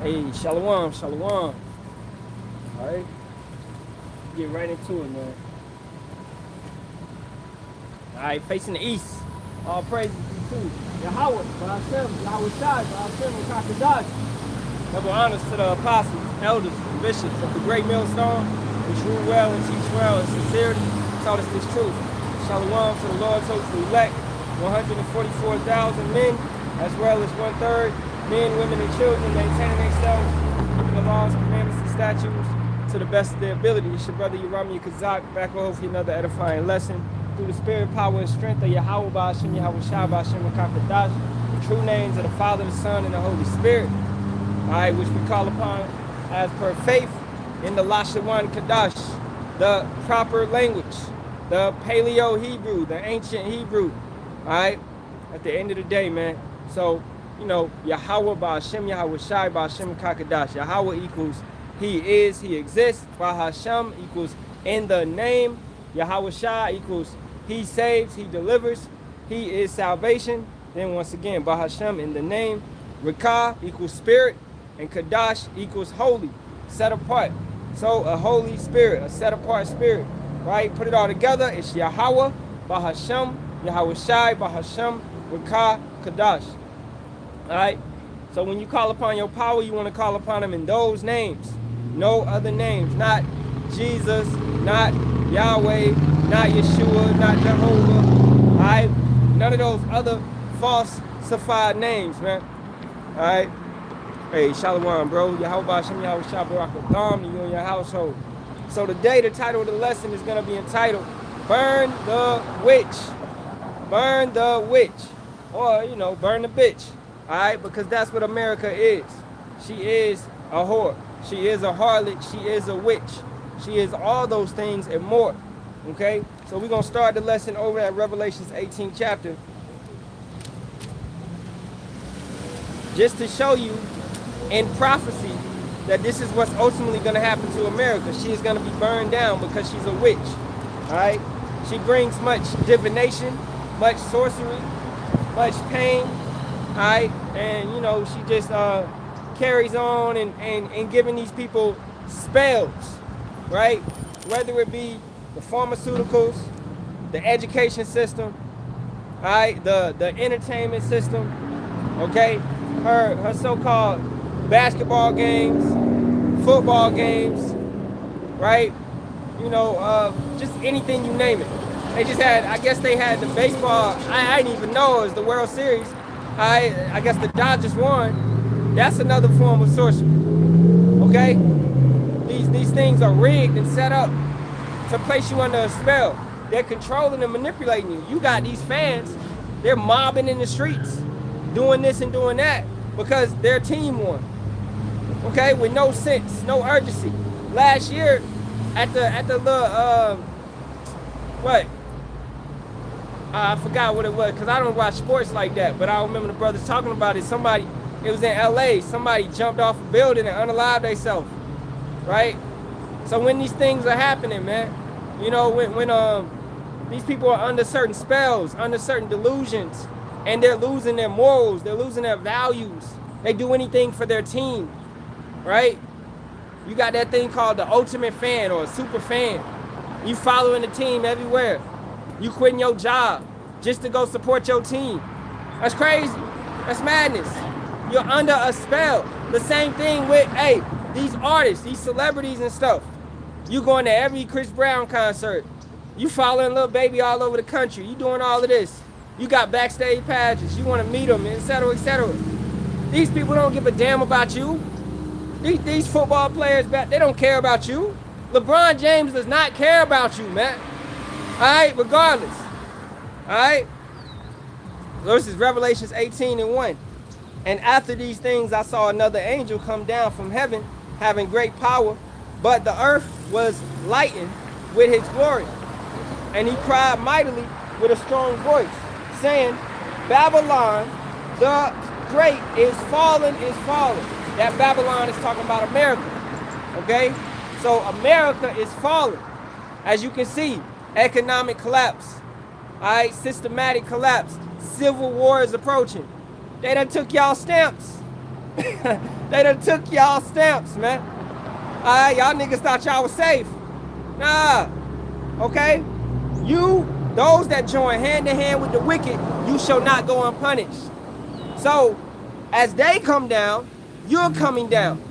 Hey, Shalawam, Shalawam. Alright, get right into it, man. Alright, facing the east. All praises be to Yahawah, Bahasham, Yahawashi, Bahasham, Kakadash. Double honors to the apostles, elders, and bishops of the great millstone, which rule well and teach well in sincerity, taught us this truth. Shalawam to the Lord's hopeful elect, 144,000 men, as well as 1/3 men, women, and children, maintaining themselves, keeping the laws, commandments, and statutes to the best of their ability. It's your brother Yerami Kazak, back with hopefully another edifying lesson through the spirit, power, and strength of Yahawah, Bahasham, Yahawashi, Bahasham, Kakadash, the true names of the Father, the Son, and the Holy Spirit. Alright, which we call upon as per faith in the Lashawan Kadash, the proper language, the Paleo Hebrew, the ancient Hebrew. Alright, at the end of the day, man. So, you know, Yahawah, Bahasham, Yahawashi, Bahasham, Kakadash. Yahawah equals He is, He exists. Bahasham equals in the name. Yahawashi equals He saves, He delivers. He is salvation. Then once again, Bahasham in the name. Rakah equals spirit. And Kadash equals holy, set apart. So a holy spirit, a set apart spirit, right? Put it all together, it's Yahawah, Bahasham, Yahawashi, Bahasham, Rakah, Kadash. All right? So when you call upon your power, you want to call upon Him in those names. No other names. Not Jesus, not Yahweh, not Yeshua, not Jehovah. All right? None of those other falsified names, man. All right? Hey, Shalawam, bro. Yahawah, Bahasham, Yahawashi, Barak, Ahtham to you and your household. So today, the title of the lesson is going to be entitled, Burn the Witch. Burn the witch. Or, you know, burn the bitch. All right? Because that's what America is. She is a whore. She is a harlot. She is a witch. She is all those things and more. Okay? So we're going to start the lesson over at Revelations 18th chapter. Just to show you in prophecy that this is what's ultimately going to happen to America. She is going to be burned down because she's a witch. All right? She brings much divination, much sorcery, much pain. All right? And, you know, she just carries on and giving these people spells, right? Whether it be the pharmaceuticals, the education system, all right, the entertainment system, okay? Her so-called basketball games, football games, right? You know, just anything you name it. They just had, I guess they had the baseball, I didn't even know it was the World Series. I guess the Dodgers won. That's another form of sorcery, okay? These things are rigged and set up to place you under a spell. They're controlling and manipulating you. You got these fans, they're mobbing in the streets, doing this and doing that because their team won. Okay, with no sense, no urgency. Last year, at the little what? I forgot what it was because I don't watch sports like that. But I remember the brothers talking about it. Somebody, it was in L.A. Somebody jumped off a building and unalived themselves. Right. So when these things are happening, man, you know, when these people are under certain spells, under certain delusions, and they're losing their morals, they're losing their values. They do anything for their team. Right? You got that thing called the ultimate fan or a super fan. You following the team everywhere. You quitting your job just to go support your team. That's crazy. That's madness. You're under a spell. The same thing with, hey, these artists, these celebrities and stuff. You going to every Chris Brown concert. You following Lil Baby all over the country. You doing all of this. You got backstage pages. You want to meet them, etc., etc. These people don't give a damn about you. These football players, they don't care about you. LeBron James does not care about you, man. All right, regardless. All right. This is Revelations 18:1. And after these things, I saw another angel come down from heaven, having great power, but the earth was lightened with his glory. And he cried mightily with a strong voice, saying, Babylon, the great, is fallen, is fallen. That Babylon is talking about America, okay? So America is falling. As you can see, economic collapse, all right, systematic collapse, civil war is approaching. They done took y'all stamps. They done took y'all stamps, man. Y'all niggas thought y'all was safe. Nah. Okay? Those that join hand in hand with the wicked, you shall not go unpunished. So, as they come down, you're coming down.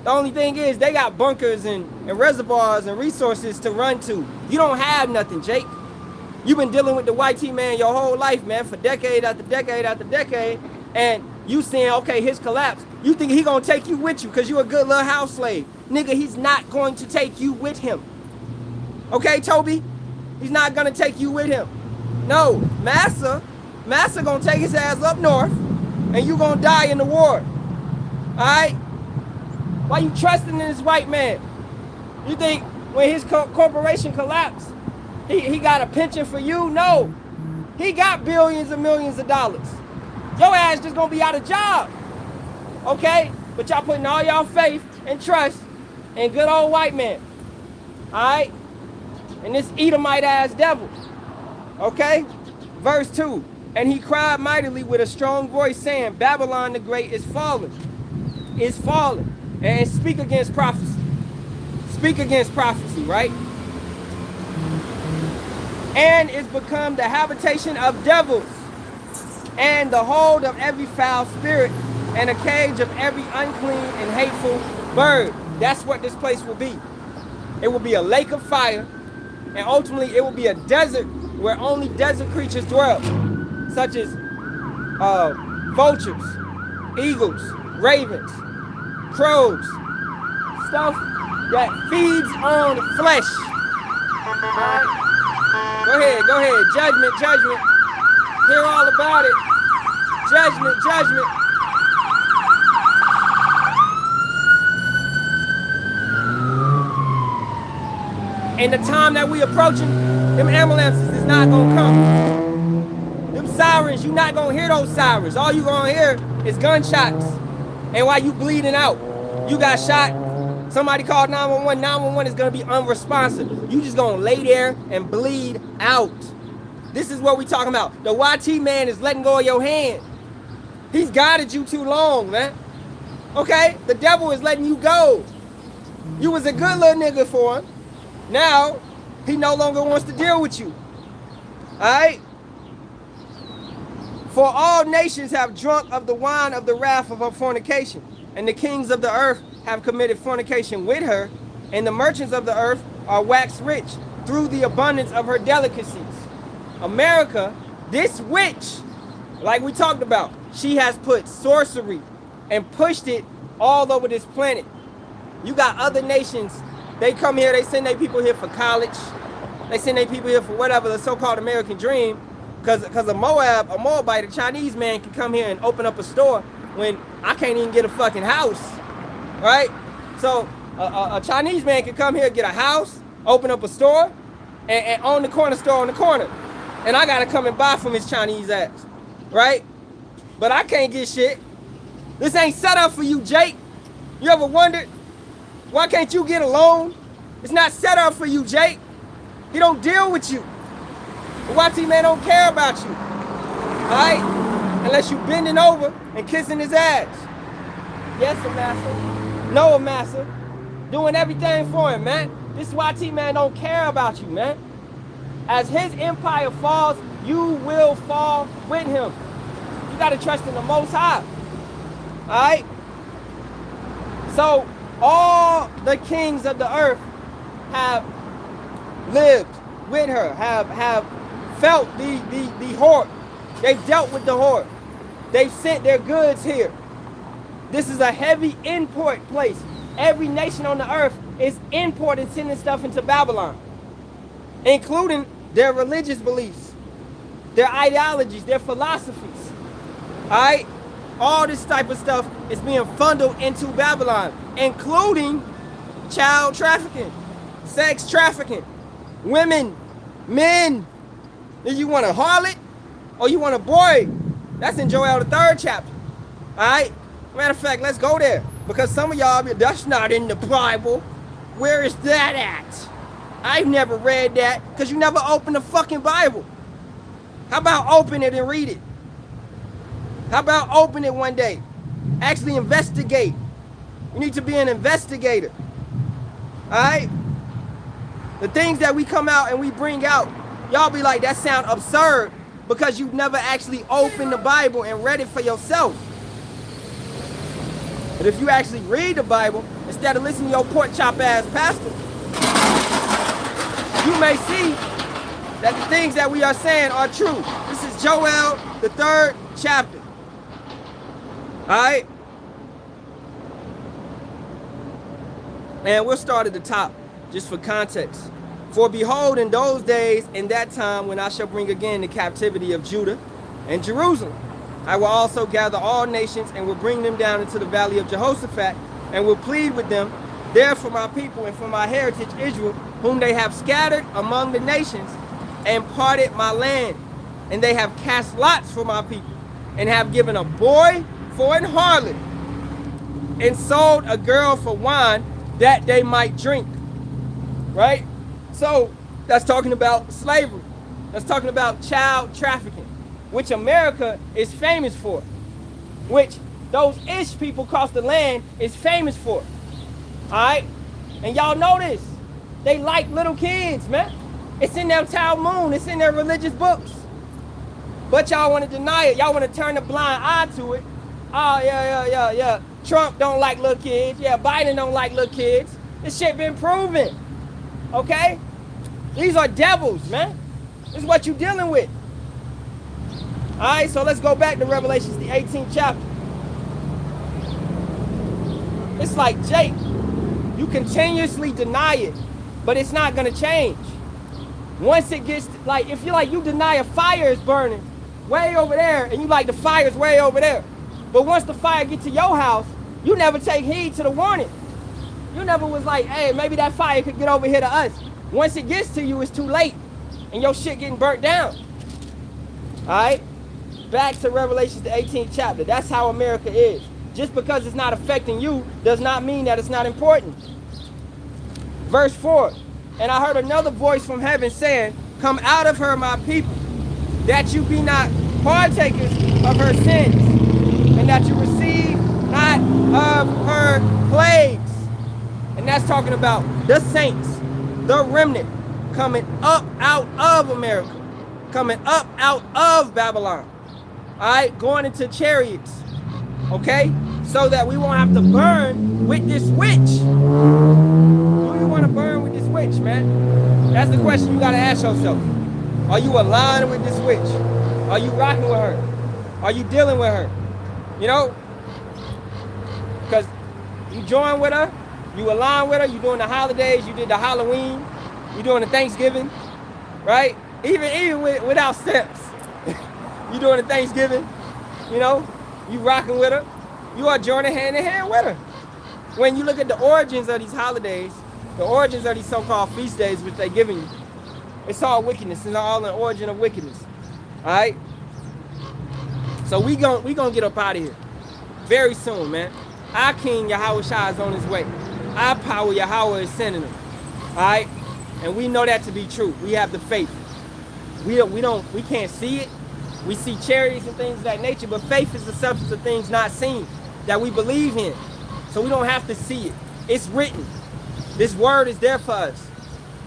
The only thing is, they got bunkers and reservoirs and resources to run to. You don't have nothing, Jake. You've been dealing with the white T man your whole life, man, for decade after decade after decade, and you saying, okay, his collapse. You think he gonna take you with you because you a good little house slave. Nigga, he's not going to take you with him. Okay, Toby? He's not gonna take you with him. No, Massa gonna take his ass up north, and you gonna die in the war. Alright? Why you trusting in this white man? You think when his corporation collapsed, he got a pension for you? No. He got billions and millions of dollars. Your ass just gonna be out of job. Okay? But y'all putting all y'all faith and trust in good old white man. Alright? And this Edomite ass devil. Okay? Verse 2. And he cried mightily with a strong voice, saying, Babylon the Great is fallen. Is fallen. And speak against prophecy. Speak against prophecy, right? And is become the habitation of devils, and the hold of every foul spirit, and a cage of every unclean and hateful bird. That's what this place will be. It will be a lake of fire, and ultimately it will be a desert where only desert creatures dwell, such as vultures, eagles, ravens, crows, stuff that feeds on flesh. Right? Go ahead. Judgment. Hear all about it. Judgment. And the time that we approaching, them ambulances is not gonna come. Them sirens, you not gonna hear those sirens. All you gonna hear is gunshots. And while you bleeding out, you got shot. Somebody called 911. 911 is gonna be unresponsive. You just gonna lay there and bleed out. This is what we talking about. The YT man is letting go of your hand. He's guided you too long, man. Okay? The devil is letting you go. You was a good little nigga for him. Now, he no longer wants to deal with you. Alright? For all nations have drunk of the wine of the wrath of her fornication, and the kings of the earth have committed fornication with her, and the merchants of the earth are waxed rich through the abundance of her delicacies. America, this witch, like we talked about, she has put sorcery and pushed it all over this planet. You got other nations, they come here, they send their people here for college, they send their people here for whatever, the so-called American dream, because a Moabite, a Chinese man can come here and open up a store when I can't even get a fucking house, right? So a Chinese man can come here, get a house, open up a store, and own the corner store on the corner. And I gotta come and buy from his Chinese ass, right? But I can't get shit. This ain't set up for you, Jake. You ever wondered, why can't you get a loan? It's not set up for you, Jake. He don't deal with you. The YT man don't care about you, all right? Unless you bending over and kissing his ass. Yes, Massa. No, Massa. Doing everything for him, man. This YT man don't care about you, man. As his empire falls, you will fall with him. You got to trust in the Most High. All right? So, all the kings of the earth have lived with her, have felt the whore. They've dealt with the whore. They've sent their goods here. This is a heavy import place. Every nation on the earth is importing, sending stuff into Babylon, including their religious beliefs, their ideologies, their philosophies. All right? All this type of stuff is being funneled into Babylon, including child trafficking, sex trafficking, women, men. Do you want a harlot or you want a boy? That's in Joel the 3rd chapter. All right? Matter of fact, let's go there. Because some of y'all, that's not in the Bible. Where is that at? I've never read that because you never opened the fucking Bible. How about open it and read it? How about open it one day Actually investigate. You need to be an investigator. All right? The things that we come out and we bring out, y'all be like, that sound absurd, because you've never actually opened the Bible and read it for yourself. But if you actually read the Bible, instead of listening to your pork chop ass pastor, you may see that the things that we are saying are true. This is Joel, the 3rd chapter. Alright? And we'll start at the top, just for context. For behold, in those days, in that time, when I shall bring again the captivity of Judah and Jerusalem, I will also gather all nations and will bring them down into the valley of Jehoshaphat and will plead with them there for my people and for my heritage Israel, whom they have scattered among the nations and parted my land. And they have cast lots for my people and have given a boy for an harlot and sold a girl for wine that they might drink. Right? So that's talking about slavery. That's talking about child trafficking, which America is famous for, which those Ish people across the land is famous for. All right? And y'all know this. They like little kids, man. It's in their Talmud. It's in their religious books. But y'all want to deny it. Y'all want to turn a blind eye to it. Oh, yeah. Trump don't like little kids. Yeah, Biden don't like little kids. This shit been proven. Okay? These are devils, man. This is what you're dealing with. All right, so let's go back to Revelations, the 18th chapter. It's like, Jake, you continuously deny it, but it's not going to change. Once it gets, like, if you're like, you deny a fire is burning way over there, and you like the fire's way over there. But once the fire gets to your house, you never take heed to the warning. You never was like, hey, maybe that fire could get over here to us. Once it gets to you, it's too late, and your shit getting burnt down. All right? Back to Revelations, the 18th chapter. That's how America is. Just because it's not affecting you does not mean that it's not important. Verse 4. And I heard another voice from heaven saying, come out of her, my people, that you be not partakers of her sins, and that you receive not of her plagues. And that's talking about the saints, the remnant, coming up out of America, coming up out of Babylon. All right, going into chariots, okay, so that we won't have to burn with this witch. Do you want to burn with this witch, man? That's the question you got to ask yourself. Are you aligned with this witch? Are you rocking with her? Are you dealing with her? You know, because you join with her, you align with her, you doing the holidays, you did the Halloween, you doing the Thanksgiving, right? Even without steps. You doing the Thanksgiving, you know, you rocking with her. You are joining hand in hand with her. When you look at the origins of these holidays, the origins of these so-called feast days which they're giving you, it's all wickedness. It's all an origin of wickedness. All right? So we gonna get up out of here very soon, man. Our King Yahawashi is on his way. Our power Yahawah is sending him. All right? And we know that to be true. We have the faith. We can't see it. We see chariots and things of that nature, but faith is the substance of things not seen that we believe in. So we don't have to see it. It's written. This word is there for us.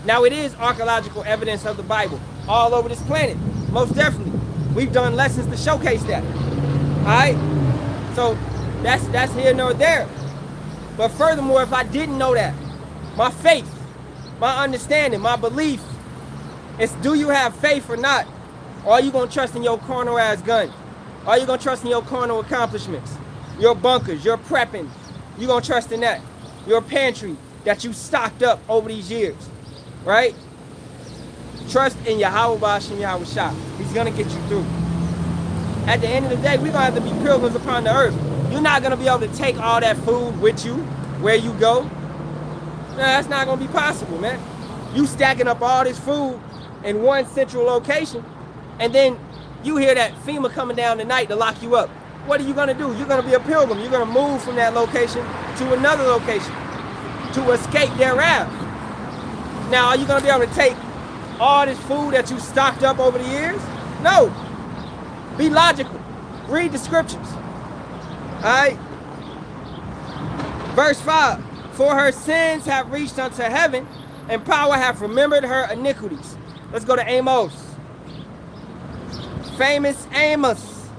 Now it is archaeological evidence of the Bible all over this planet. Most definitely. We've done lessons to showcase that. All right? So that's here nor there. But furthermore, if I didn't know that, my faith, my understanding, my belief, it's do you have faith or not? Or are you going to trust in your carnal ass gun? Are you going to trust in your carnal accomplishments? Your bunkers, your prepping. You going to trust in that? Your pantry that you stocked up over these years. Right? Trust in Yahawah, Bahasham, Yahawashi. He's going to get you through. At the end of the day, we're going to have to be pilgrims upon the earth. You're not going to be able to take all that food with you where you go. No, that's not going to be possible, man. You stacking up all this food in one central location, and then you hear that FEMA coming down tonight to lock you up. What are you going to do? You're going to be a pilgrim. You're going to move from that location to another location to escape their wrath. Now, are you going to be able to take all this food that you stocked up over the years? No. Be logical. Read the scriptures. All right? Verse 5. For her sins have reached unto heaven, and power hath remembered her iniquities. Let's go to Amos. Famous Amos.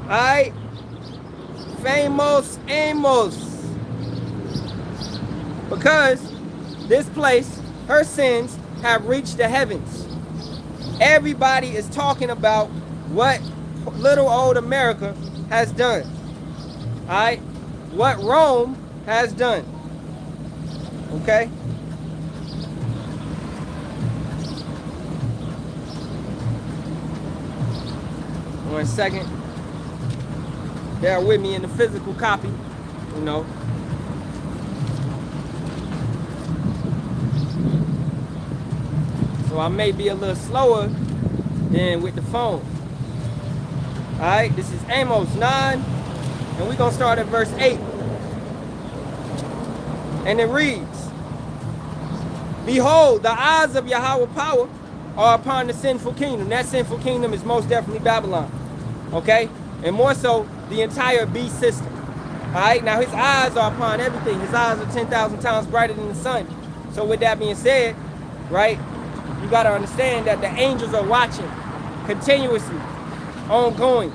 All right? Famous Amos. Because this place, her sins have reached the heavens. Everybody is talking about what little old America has done. All right? What Rome has done. Okay? One second. Bear with me in the physical copy, you know. So I may be a little slower than with the phone. Alright, this is Amos 9, and we're going to start at verse 8. And it reads, Behold, the eyes of Yahawah power are upon the sinful kingdom. That sinful kingdom is most definitely Babylon. Okay? And more so, the entire beast system. Alright? Now, his eyes are upon everything. His eyes are 10,000 times brighter than the sun. So with that being said, right, you got to understand that the angels are watching continuously, ongoing.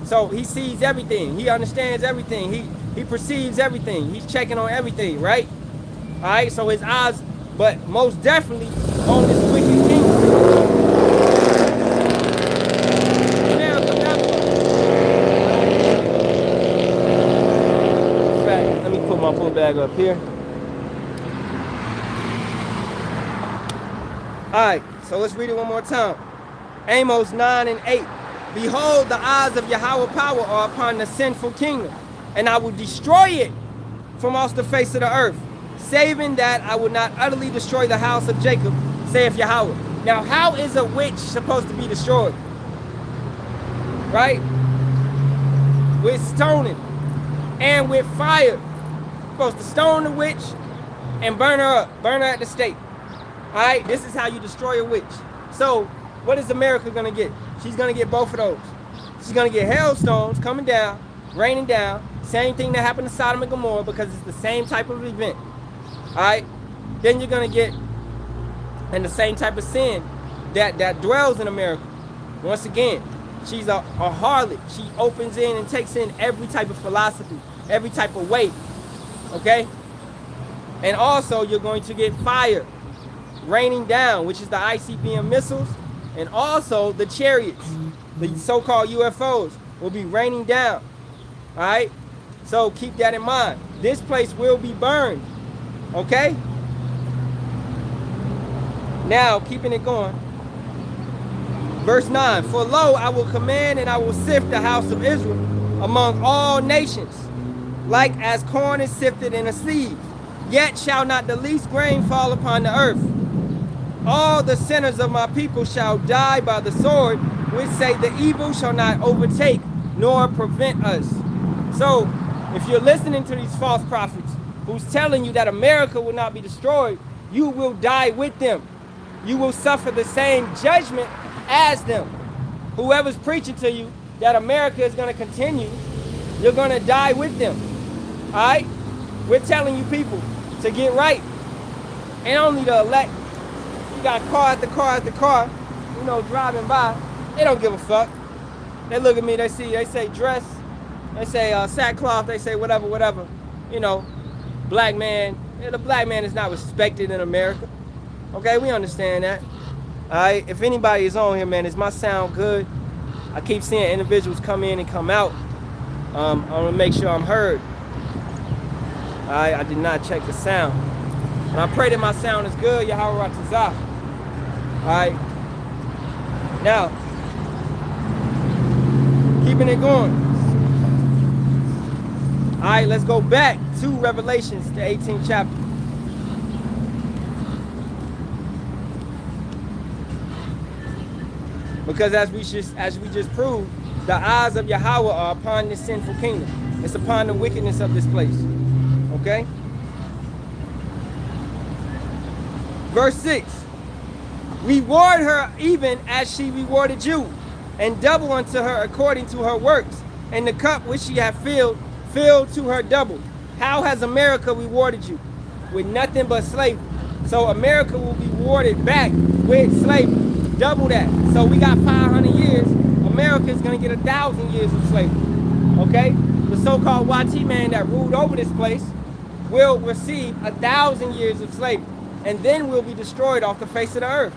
So he sees everything. He understands everything. He perceives everything. He's checking on everything, right? Alright? So his eyes, but most definitely on this wicked kingdom. Let me put my pull bag up here. Alright, so let's read it one more time. Amos 9 and 8. Behold, the eyes of Yahawah power are upon the sinful kingdom, and I will destroy it from off the face of the earth, saving that I will not utterly destroy the house of Jacob, saith Yahawah. Now, how is a witch supposed to be destroyed? Right? With stoning and with fire. Supposed to stone the witch and burn her up, burn her at the stake. Alright, this is how you destroy a witch. So, what is America gonna get? She's gonna get both of those. She's gonna get hailstones coming down, raining down. Same thing that happened to Sodom and Gomorrah, because it's the same type of event. Alright? Then you're gonna get, and the same type of sin that dwells in America. Once again, she's a harlot. She opens in and takes in every type of philosophy, every type of way. Okay? And also, you're going to get fire raining down, which is the ICBM missiles, and also the chariots, the so-called UFOs, will be raining down. All right? So keep that in mind. This place will be burned. Okay? Now, keeping it going. Verse 9. For lo, I will command and I will sift the house of Israel among all nations, like as corn is sifted in a sieve. Yet shall not the least grain fall upon the earth. All the sinners of my people shall die by the sword, which say the evil shall not overtake nor prevent us. So, if you're listening to these false prophets who's telling you that America will not be destroyed, you will die with them. You will suffer the same judgment as them. Whoever's preaching to you that America is going to continue, you're going to die with them. All right? We're telling you people to get right. And only the elect. You got car after car after car, you know, driving by. They don't give a fuck. They look at me, they say dress, they say sackcloth, they say whatever. You know, black man. The black man is not respected in America. Okay, we understand that. All right, if anybody is on here, man, is my sound good? I keep seeing individuals come in and come out. I want to make sure I'm heard. All right, I did not check the sound. And I pray that my sound is good. Yahawah. Alright. Now, keeping it going. Alright, let's go back to Revelations, the 18th chapter. Because as we just proved, the eyes of Yahawah are upon this sinful kingdom. It's upon the wickedness of this place. Okay? Verse 6. Reward her even as she rewarded you, and double unto her according to her works. and the cup which she hath filled to her double. How has America rewarded you? With nothing but slavery. So America will be rewarded back with slavery. Double that. So we got 500 years. America is going to get 1,000 years of slavery. Okay? The so-called YT man that ruled over this place will receive 1,000 years of slavery. And then we'll be destroyed off the face of the earth.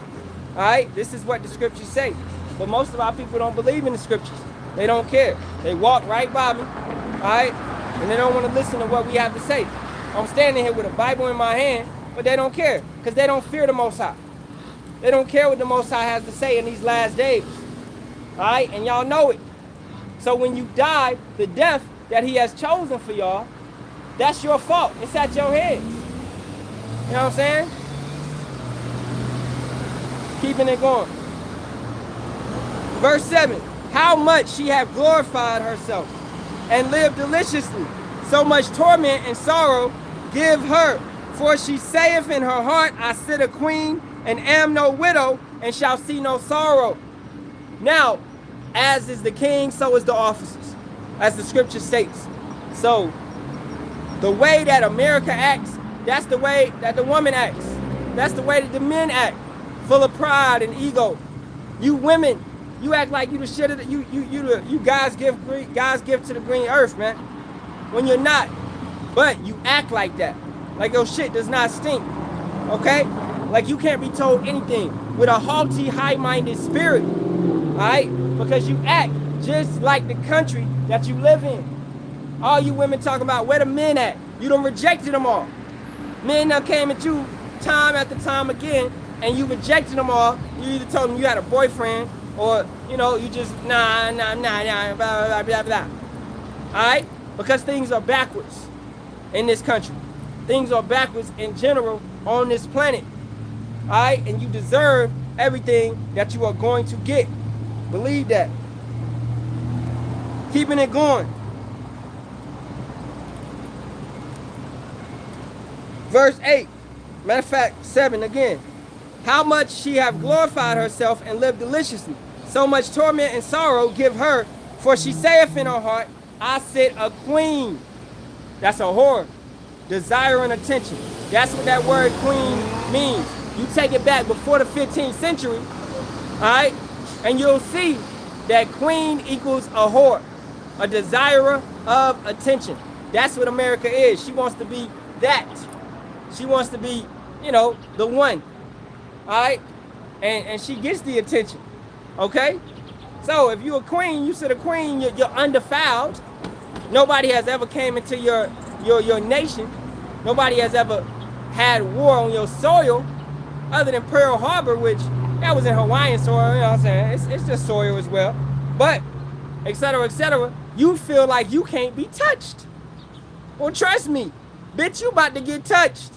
All right? This is what the scriptures say. But most of our people don't believe in the scriptures. They don't care. They walk right by me. All right? And they don't want to listen to what we have to say. I'm standing here with a Bible in my hand, but they don't care because they don't fear the Most High. They don't care what the Most High has to say in these last days. All right? And y'all know it. So when you die, the death that he has chosen for y'all, that's your fault. It's at your head. You know what I'm saying? Keeping it going. Verse 7. How much she hath glorified herself and lived deliciously. So much torment and sorrow give her. For she saith in her heart, I sit a queen and am no widow and shall see no sorrow. Now, as is the king, so is the officers, as the scripture states. So, the way that America acts, that's the way that the woman acts. That's the way that the men act, full of pride and ego. You women, you act like you the shit of the, you guys give to the green earth, man. When you're not, but you act like that, like your shit does not stink. Okay, like you can't be told anything with a haughty, high-minded spirit. All right, because you act just like the country that you live in. All you women talking about where the men at? You done rejected them all. Men done came at you time after time again, and you rejected them all. You either told them you had a boyfriend, or you know you just nah, blah blah blah blah. All right, because things are backwards in this country. Things are backwards in general on this planet. All right, and you deserve everything that you are going to get. Believe that. Keeping it going. Verse 8. Matter of fact, 7 again. How much she hath glorified herself and lived deliciously. So much torment and sorrow give her. For she saith in her heart, I sit a queen. That's a whore. Desiring attention. That's what that word queen means. You take it back before the 15th century. Alright? And you'll see that queen equals a whore. A desirer of attention. That's what America is. She wants to be that. She wants to be, you know, the one. Alright? And she gets the attention. Okay? So if you're a queen, you sit a queen, you're undefiled. Nobody has ever came into your nation. Nobody has ever had war on your soil other than Pearl Harbor, which that was in Hawaiian soil, you know what I'm saying? It's just soil as well. But, etc., you feel like you can't be touched. Well, trust me, bitch, you about to get touched.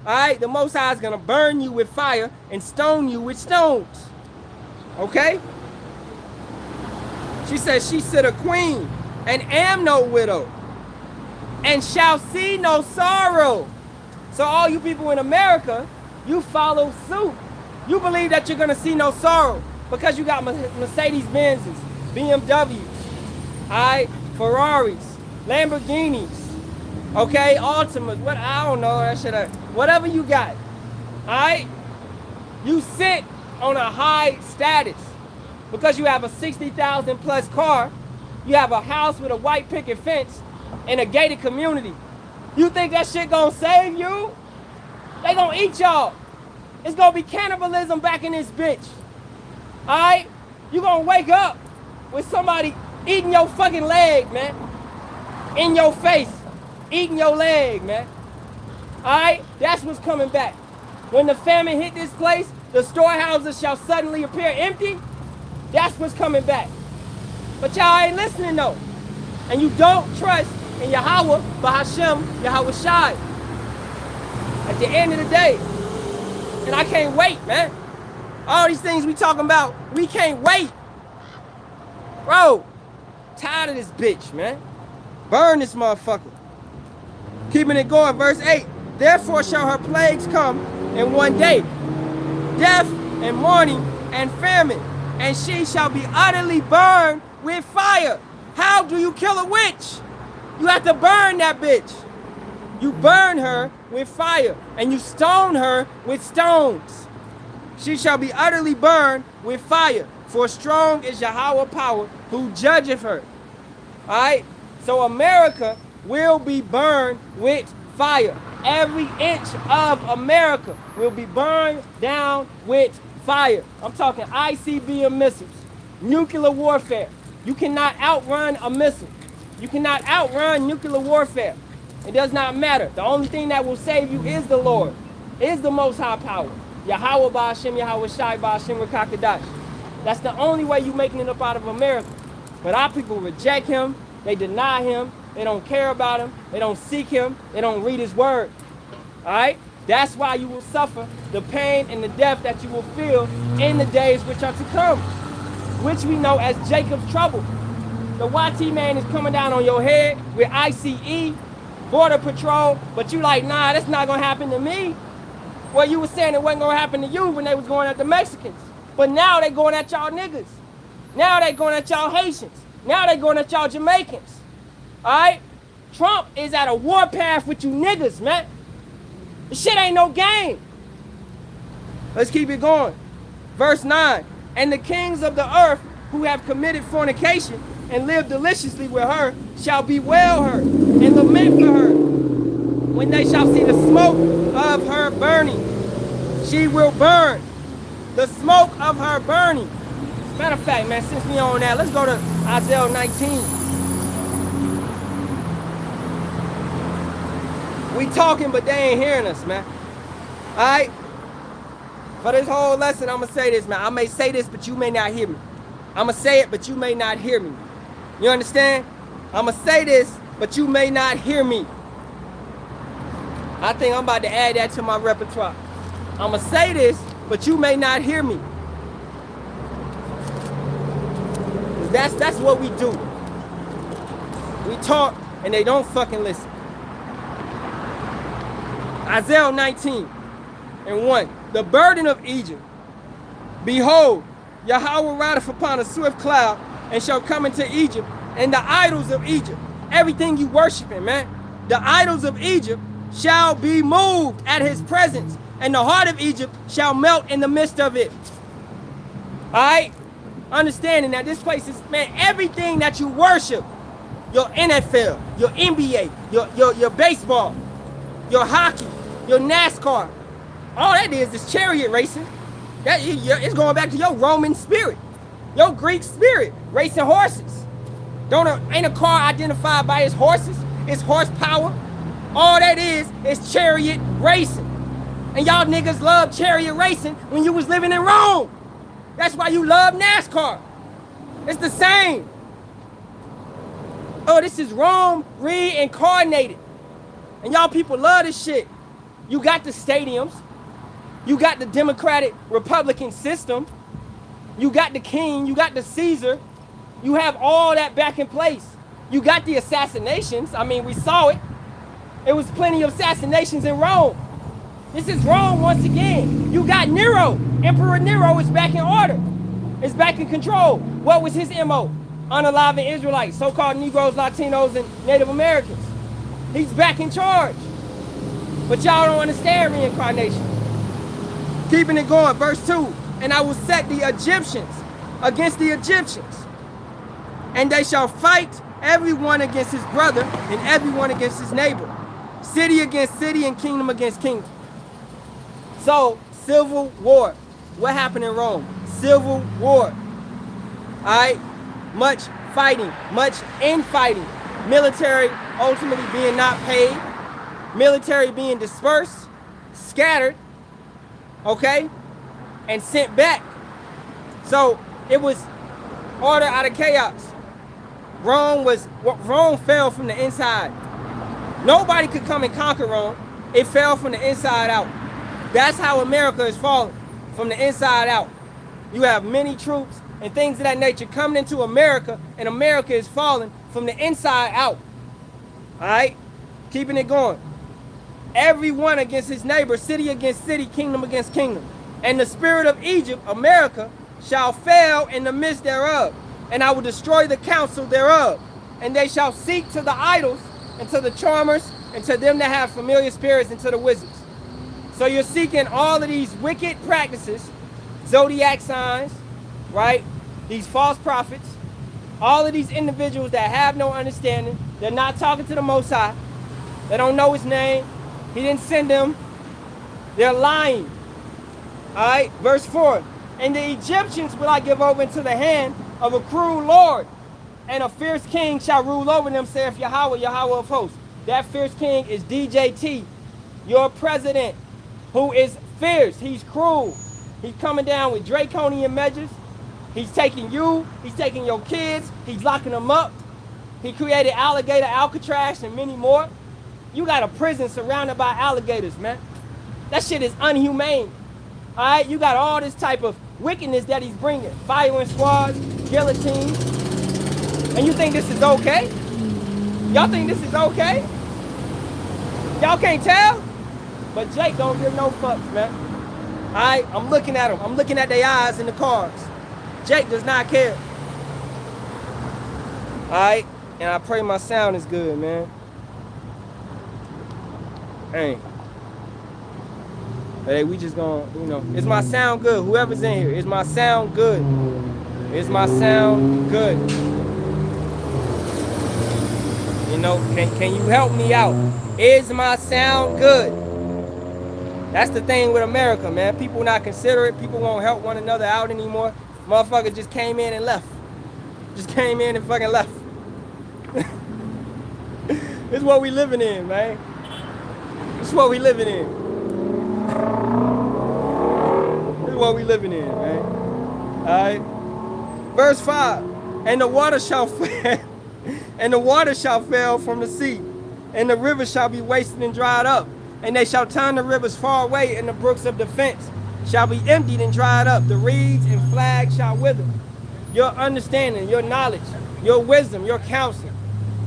All right? The Most High is going to burn you with fire and stone you with stones. Okay? She says, she sit a queen and am no widow and shall see no sorrow. So all you people in America, you follow suit. You believe that you're going to see no sorrow because you got Mercedes-Benzes, BMWs, all right, Ferraris, Lamborghinis, okay, Altimas, what, I don't know, that shit, whatever you got, all right? You sit on a high status because you have a 60,000 plus car, you have a house with a white picket fence in a gated community. You think that shit gonna save you? They gonna eat y'all. It's gonna be cannibalism back in this bitch. Alright? You gonna wake up with somebody eating your fucking leg, man. In your face. Eating your leg, man. Alright? That's what's coming back. When the famine hit this place, the storehouses shall suddenly appear empty. That's what's coming back. But y'all ain't listening though. And you don't trust in Yahawah, Bahasham, Yahawashi. At the end of the day. And I can't wait, man. All these things we talking about, we can't wait. Bro, tired of this bitch, man. Burn this motherfucker. Keeping it going, verse 8. Therefore shall her plagues come in one day. Death and mourning and famine. And she shall be utterly burned with fire. How do you kill a witch? You have to burn that bitch. You burn her with fire, and you stone her with stones. She shall be utterly burned with fire, for strong is Yahawah power who judgeth her. All right? So America will be burned with fire. Every inch of America will be burned down with fire. I'm talking ICBM missiles, nuclear warfare. You cannot outrun a missile. You cannot outrun nuclear warfare. It does not matter. The only thing that will save you is the Lord, is the Most High Power. Yahawah, Bahasham, Yahawashi, Bahasham, Rakakadash. That's the only way you're making it up out of America. But our people reject him. They deny him. They don't care about him. They don't seek him. They don't read his word. All right? That's why you will suffer the pain and the death that you will feel in the days which are to come, which we know as Jacob's trouble. The YT man is coming down on your head with ICE, Border Patrol, but you like, nah, that's not going to happen to me. Well, you were saying it wasn't going to happen to you when they was going at the Mexicans. But now they going at y'all niggas. Now they going at y'all Haitians. Now they going at y'all Jamaicans. All right? Trump is at a warpath with you niggas, man. This shit ain't no game. Let's keep it going. Verse 9. And the kings of the earth who have committed fornication and lived deliciously with her shall bewail her and lament for her when they shall see the smoke of her burning. She will burn. The smoke of her burning. Matter of fact, man, since we on that, let's go to Isaiah 19. We talking, but they ain't hearing us, man. All right? For this whole lesson, I'm going to say this, man. I may say this, but you may not hear me. I'm going to say it, but you may not hear me. You understand? I'm going to say this, but you may not hear me. I think I'm about to add that to my repertoire. I'm going to say this, but you may not hear me. That's what we do. We talk, and they don't fucking listen. Isaiah 19:1. The burden of Egypt. Behold, Yahawah rideth upon a swift cloud, and shall come into Egypt, and the idols of Egypt. Everything you worshiping, man. The idols of Egypt shall be moved at his presence, and the heart of Egypt shall melt in the midst of it. All right? Understanding that this place is, man, everything that you worship, your NFL, your NBA, your baseball, your hockey, your NASCAR, all that is chariot racing. It's going back to your Roman spirit, your Greek spirit, racing horses. Ain't a car identified by its horses, its horsepower. All that is chariot racing. And y'all niggas love chariot racing when you was living in Rome. That's why you love NASCAR. It's the same. Oh, this is Rome reincarnated. And y'all people love this shit. You got the stadiums. You got the Democratic Republican system. You got the king. You got the Caesar. You have all that back in place. You got the assassinations. I mean, we saw it. It was plenty of assassinations in Rome. This is Rome once again. You got Nero. Emperor Nero is back in order. Is back in control. What was his MO? Unaliving Israelites, so-called Negroes, Latinos, and Native Americans. He's back in charge. But y'all don't understand reincarnation. Keeping it going, verse 2. And I will set the Egyptians against the Egyptians, and they shall fight everyone against his brother and everyone against his neighbor. City against city and kingdom against kingdom. So, civil war. What happened in Rome? Civil war. All right? Much fighting, much infighting. Military ultimately being not paid. Military being dispersed, scattered, okay, and sent back. So, it was order out of chaos. Rome fell from the inside. Nobody could come and conquer Rome. It fell from the inside out. That's how America is falling, from the inside out. You have many troops and things of that nature coming into America, and America is falling from the inside out. All right? Keeping it going. Everyone against his neighbor, city against city, kingdom against kingdom. And the spirit of Egypt, America, shall fail in the midst thereof. and I will destroy the counsel thereof. And they shall seek to the idols, and to the charmers, and to them that have familiar spirits, and to the wizards. So you're seeking all of these wicked practices, zodiac signs, right? These false prophets, all of these individuals that have no understanding. They're not talking to the Most High. They don't know his name. He didn't send them. They're lying. All right, verse 4. And the Egyptians will I give over into the hand of a cruel lord, and a fierce king shall rule over them, saith Yahawah, Yahawah of hosts. That fierce king is DJT, your president, who is fierce. He's cruel. He's coming down with draconian measures. He's taking you. He's taking your kids. He's locking them up. He created alligator Alcatraz and many more. You got a prison surrounded by alligators, man. That shit is unhumane. All right, you got all this type of wickedness that he's bringing. Firing squads, guillotines. And you think this is okay? Y'all think this is okay? Y'all can't tell? But Jake don't give no fucks, man. All right, I'm looking at him. I'm looking at their eyes in the cars. Jake does not care. All right, and I pray my sound is good, man. Hey, we just gonna, you know, is my sound good? Whoever's in here, is my sound good? Is my sound good? You know, can you help me out? Is my sound good? That's the thing with America, man. People not considerate. People won't help one another out anymore. Motherfucker just came in and left. Just came in and fucking left. This is what we living in, man. This is what we living in. This is what we living in, man. Alright. Verse 5. And the water shall fail, and the water shall fail from the sea, and the rivers shall be wasted and dried up, and they shall turn the rivers far away, and the brooks of defense shall be emptied and dried up. The reeds and flags shall wither. Your understanding, your knowledge, your wisdom, your counsel,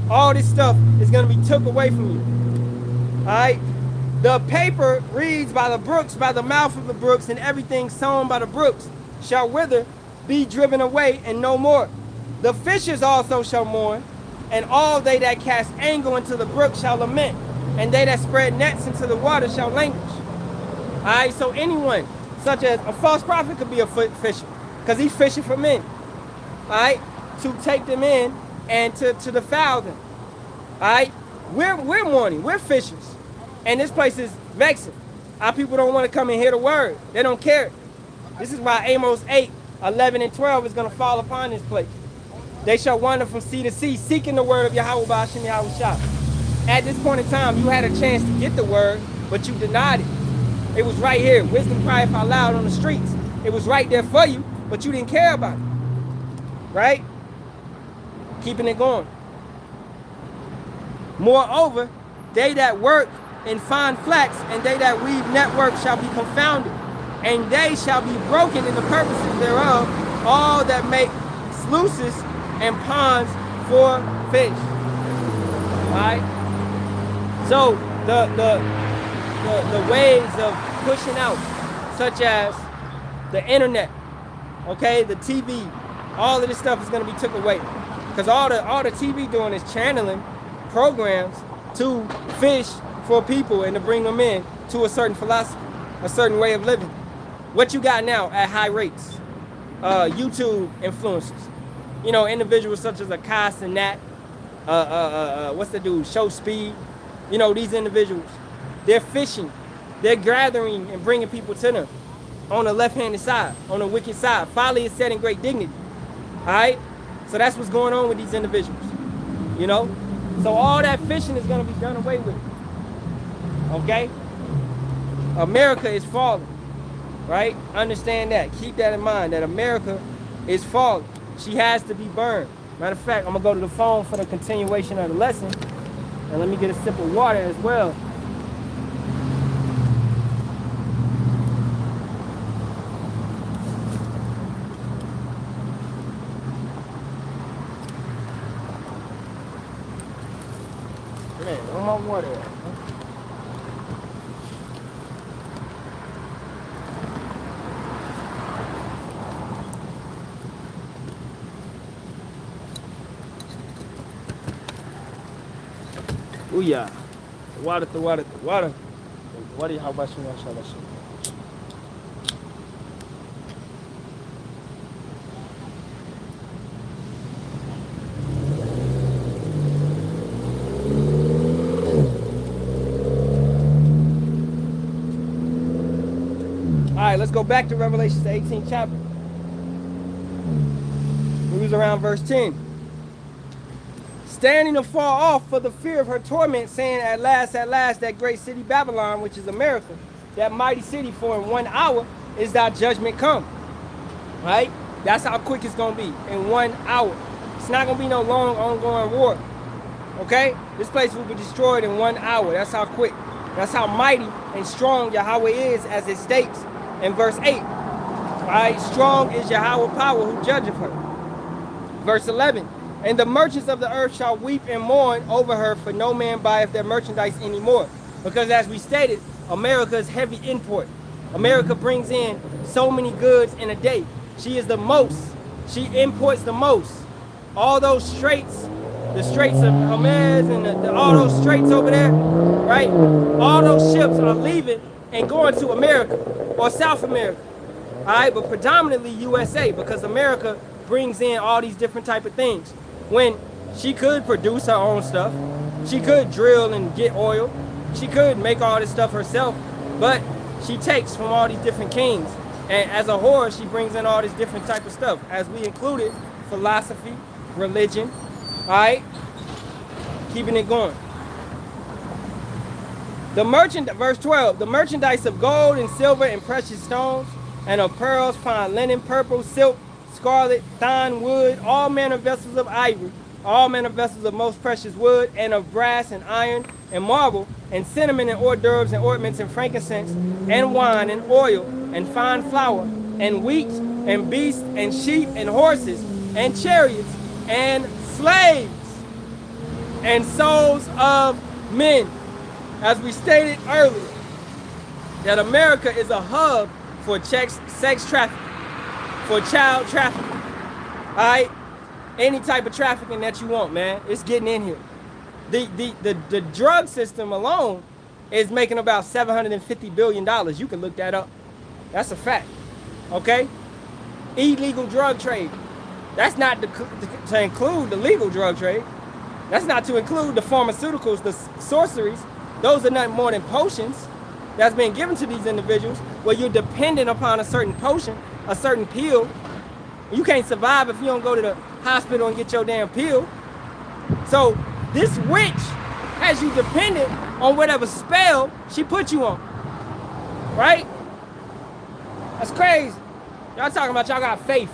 all this stuff is going to be took away from you. All right? The paper reeds by the brooks, by the mouth of the brooks, and everything sown by the brooks shall wither, be driven away, and no more. The fishes also shall mourn, and all they that cast angle into the brook shall lament, and they that spread nets into the water shall languish. All right, so anyone, such as a false prophet, could be a fisher, because he's fishing for men. All right, to take them in and to defile them. All right, we're mourning, we're fishers, and this place is vexing. Our people don't want to come and hear the word. They don't care. This is why Amos 8, 11, and 12 is going to fall upon this place. They shall wander from sea to sea, seeking the word of Yahawah, Bahasham, Yahawashi. At this point in time, you had a chance to get the word, but you denied it. It was right here. Wisdom crieth out loud on the streets. It was right there for you, but you didn't care about it. Right? Keeping it going. Moreover, they that work in fine flax, and they that weave network shall be confounded, and they shall be broken in the purposes thereof, all that make sluices and ponds for fish. Alright? So the ways of pushing out, such as the internet, okay, the TV, all of this stuff is going to be took away. Because all the TV doing is channeling programs to fish for people and to bring them in to a certain philosophy, a certain way of living. What you got now at high rates? YouTube influencers. You know, individuals such as Akas and Nat, what's the dude, Show Speed. You know, these individuals, they're fishing. They're gathering and bringing people to them on the left-handed side, on the wicked side. Folly is set in great dignity. All right? So that's what's going on with these individuals. You know? So all that fishing is going to be done away with. Okay? America is falling. Right? Understand that. Keep that in mind, that America is falling. She has to be burned. Matter of fact, I'm going to go to the phone for the continuation of the lesson. And let me get a sip of water as well. Man, where my water at? Ooh-yah. The water, the water, the water. The water, Yahawashi, Yasharahla. All right, let's go back to Revelation, the 18th chapter. We was around verse 10. Standing afar off for the fear of her torment, saying, at last, that great city Babylon, which is America, that mighty city, for in 1 hour is thy judgment come. Right? That's how quick it's going to be, in 1 hour. It's not going to be no long, ongoing war. Okay? This place will be destroyed in 1 hour. That's how quick. That's how mighty and strong Yahweh is, as it states in verse 8. Right? Strong is Yahweh power who judgeth her. Verse 11. And the merchants of the earth shall weep and mourn over her, for no man buyeth their merchandise anymore. Because as we stated, America is heavy import. America brings in so many goods in a day. She is the most. She imports the most. All those straits, the Straits of Hermes and all those straits over there, right? All those ships are leaving and going to America or South America. All right, but predominantly USA, because America brings in all these different type of things. When she could produce her own stuff, she could drill and get oil, she could make all this stuff herself, but she takes from all these different kings. And as a whore, she brings in all this different type of stuff, as we included philosophy, religion, all right? Keeping it going. Verse 12, the merchandise of gold and silver and precious stones, and of pearls, fine linen, purple, silk, scarlet, thine, wood, all manner of vessels of ivory, all manner of vessels of most precious wood, and of brass and iron and marble, and cinnamon and hors d'oeuvres and ornaments and frankincense, and wine and oil, and fine flour, and wheat, and beasts, and sheep, and horses, and chariots, and slaves, and souls of men. As we stated earlier, that America is a hub for sex trafficking, for child trafficking, all right? Any type of trafficking that you want, man, it's getting in here. The drug system alone is making about $750 billion. You can look that up. That's a fact, okay? Illegal drug trade. That's not to include the legal drug trade. That's not to include the pharmaceuticals, the sorceries. Those are nothing more than potions that's been given to these individuals where you're dependent upon a certain potion, a certain pill. You can't survive if you don't go to the hospital and get your damn pill. So this witch has you dependent on whatever spell she put you on, right? That's crazy. Y'all talking about y'all got faith.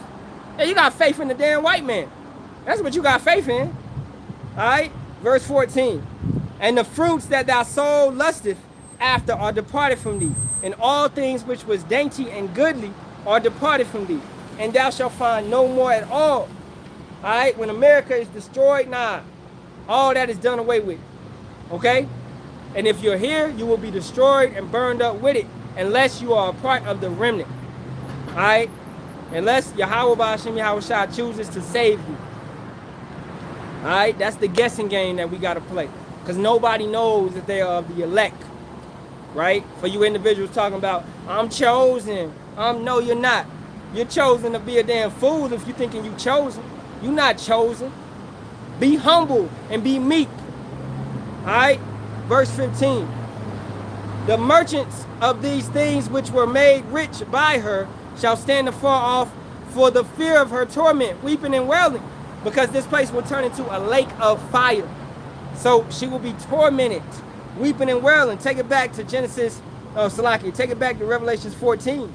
Yeah, you got faith in the damn white man. That's what you got faith in, all right? Verse 14, and the fruits that thy soul lusteth after are departed from thee, and all things which was dainty and goodly are departed from thee, and thou shalt find no more at all. All right, when America is destroyed, nah, all that is done away with, okay? And if you're here, you will be destroyed and burned up with it, unless you are a part of the remnant, all right? Unless Yahawah, Bahasham, Yahawashi chooses to save you. All right, that's the guessing game that we got to play, because nobody knows that they are of the elect, right? For you individuals talking about, I'm chosen. No, you're not. You're chosen to be a damn fool if you're thinking you chosen. You're not chosen. Be humble and be meek. All right, verse 15. The merchants of these things which were made rich by her shall stand afar off for the fear of her torment, weeping and wailing, because this place will turn into a lake of fire. So she will be tormented, weeping and wailing. Take it back to Genesis, take it back to Revelation 14,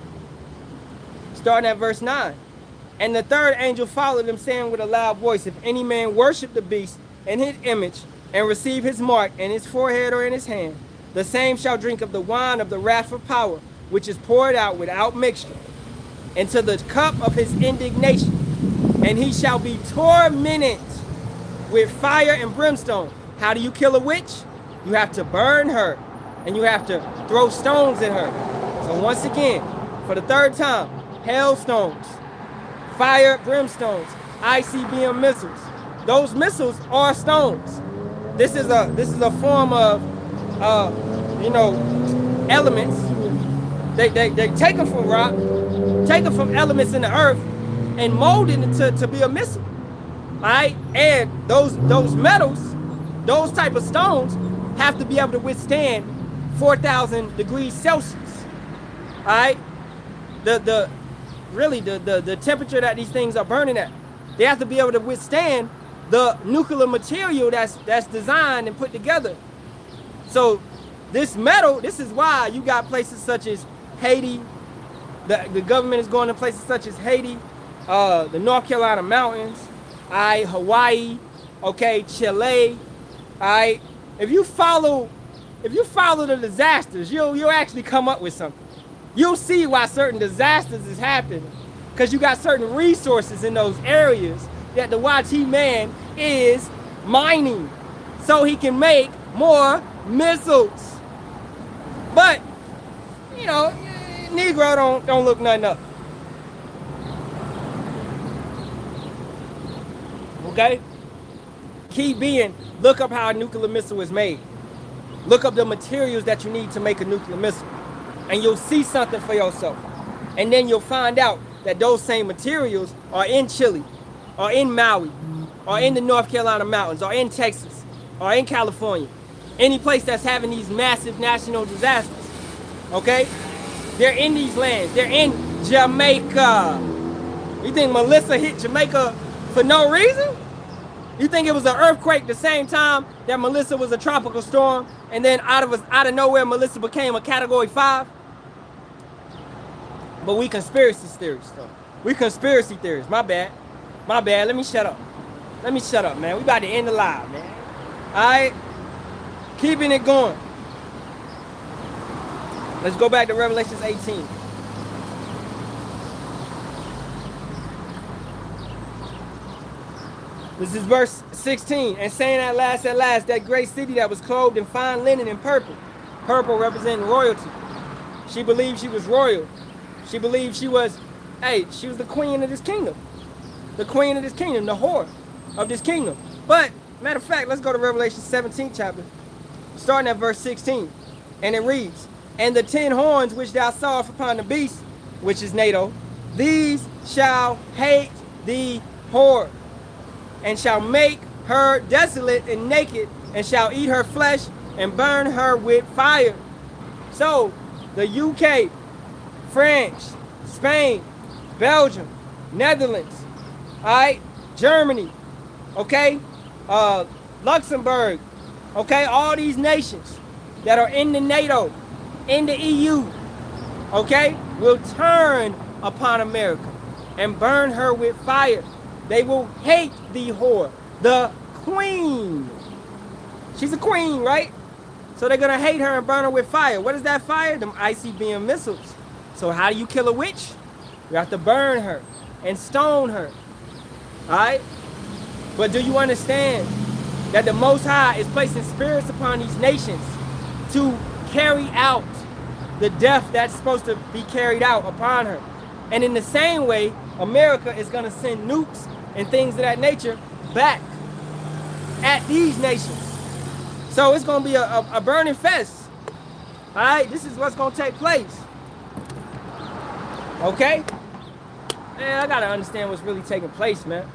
starting at verse 9. And the third angel followed them, saying with a loud voice, if any man worship the beast and his image, and receive his mark in his forehead or in his hand, the same shall drink of the wine of the wrath of power, which is poured out without mixture, into the cup of his indignation. And he shall be tormented with fire and brimstone. How do you kill a witch? You have to burn her, and you have to throw stones at her. So once again, for the third time, hailstones, fire, brimstones, ICBM missiles. Those missiles are stones. This is a form of you know, elements. They take them from rock, take them from elements in the earth, and mold it to be a missile. All right, and those metals, those type of stones, have to be able to withstand 4,000 degrees Celsius. All right, the temperature that these things are burning at, they have to be able to withstand the nuclear material that's designed and put together. So this metal, this is why you got places such as Haiti. The government is going to places such as Haiti, the North Carolina mountains, Hawaii, okay, Chile. Alright, if you follow the disasters, you'll actually come up with something. You'll see why certain disasters is happening, because you got certain resources in those areas that the YT man is mining so he can make more missiles. But you know, Negro don't look nothing up. Okay? Key being, look up how a nuclear missile is made. Look up the materials that you need to make a nuclear missile. And you'll see something for yourself. And then you'll find out that those same materials are in Chile, or in Maui, or in the North Carolina mountains, or in Texas, or in California. Any place that's having these massive national disasters. Okay? They're in these lands. They're in Jamaica. You think Melissa hit Jamaica for no reason? You think it was an earthquake the same time that Melissa was a tropical storm, and then out of nowhere Melissa became a Category 5? But we conspiracy theorists, though. We conspiracy theorists. My bad. My bad. Let me shut up. Let me shut up, man. We about to end the live, man. All right? Keeping it going. Let's go back to Revelation 18. This is verse 16. And saying at last, that great city that was clothed in fine linen and purple. Purple representing royalty. She believed she was royal. She believed she was the queen of this kingdom. The queen of this kingdom, the whore of this kingdom. But, matter of fact, let's go to Revelation 17 chapter, starting at verse 16. And it reads, and the 10 horns which thou sawest upon the beast, which is NATO, these shall hate the whore, and shall make her desolate and naked, and shall eat her flesh, and burn her with fire. So, the UK, France, Spain, Belgium, Netherlands, alright, Germany, okay, Luxembourg, okay, all these nations that are in the NATO, in the EU, okay, will turn upon America and burn her with fire. They will hate the whore, the queen. She's a queen, right? So they're gonna hate her and burn her with fire. What is that fire? Them ICBM missiles. So how do you kill a witch? You have to burn her and stone her. Alright? But do you understand that the Most High is placing spirits upon these nations to carry out the death that's supposed to be carried out upon her? And in the same way, America is going to send nukes and things of that nature back at these nations. So it's going to be a burning fest. All right, this is what's going to take place. Okay? Man, I got to understand what's really taking place, man.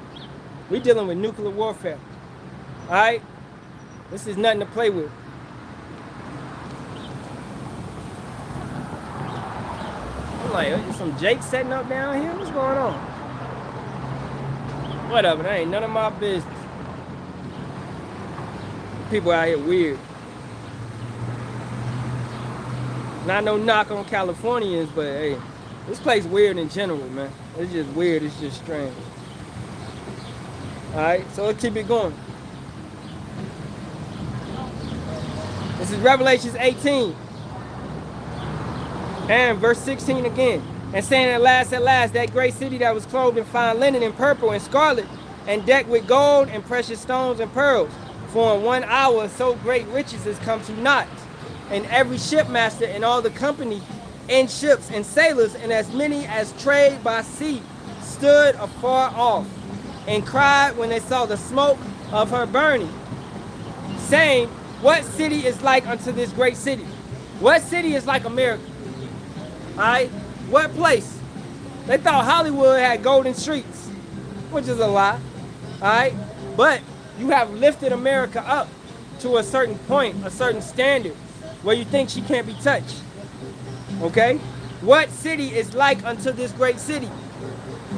We're dealing with nuclear warfare. All right? This is nothing to play with. I'm like, is some Jake setting up down here? What's going on? Whatever, that ain't none of my business. People out here weird. Not no knock on Californians, but hey, this place weird in general, man. It's just weird, it's just strange. Alright, so let's keep it going. This is Revelation 18. And verse 16 again. And saying at last, that great city that was clothed in fine linen and purple and scarlet, and decked with gold and precious stones and pearls. For in 1 hour so great riches is come to naught. And every shipmaster and all the company in ships and sailors, and as many as trade by sea, stood afar off, and cried when they saw the smoke of her burning, saying, what city is like unto this great city? What city is like America? All right? What place? They thought Hollywood had golden streets, which is a lie. All right? But you have lifted America up to a certain point, a certain standard, where you think she can't be touched. Okay? What city is like unto this great city?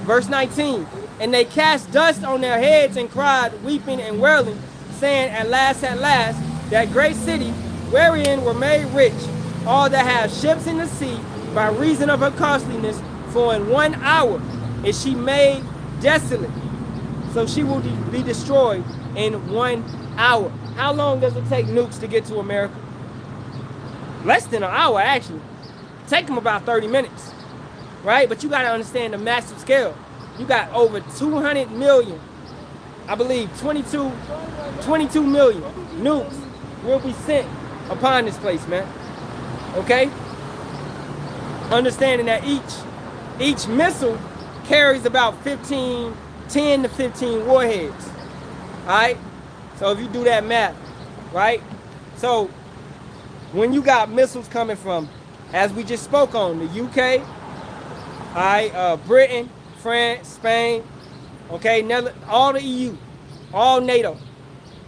Verse 19. And they cast dust on their heads and cried, weeping and wailing, saying, at last, that great city, wherein were made rich all that have ships in the sea, by reason of her costliness, for in 1 hour is she made desolate. So she will be destroyed in 1 hour. How long does it take nukes to get to America? Less than an hour, actually. Take them about 30 minutes, right? But you got to understand the massive scale. You got over 200 million, I believe 22 million nukes will be sent upon this place, man. Okay? Understanding that each missile carries about 10 to 15 warheads. All right? So if you do that math, right? So when you got missiles coming from, as we just spoke on, the UK, all right, Britain, France, Spain, okay, all the EU, all NATO,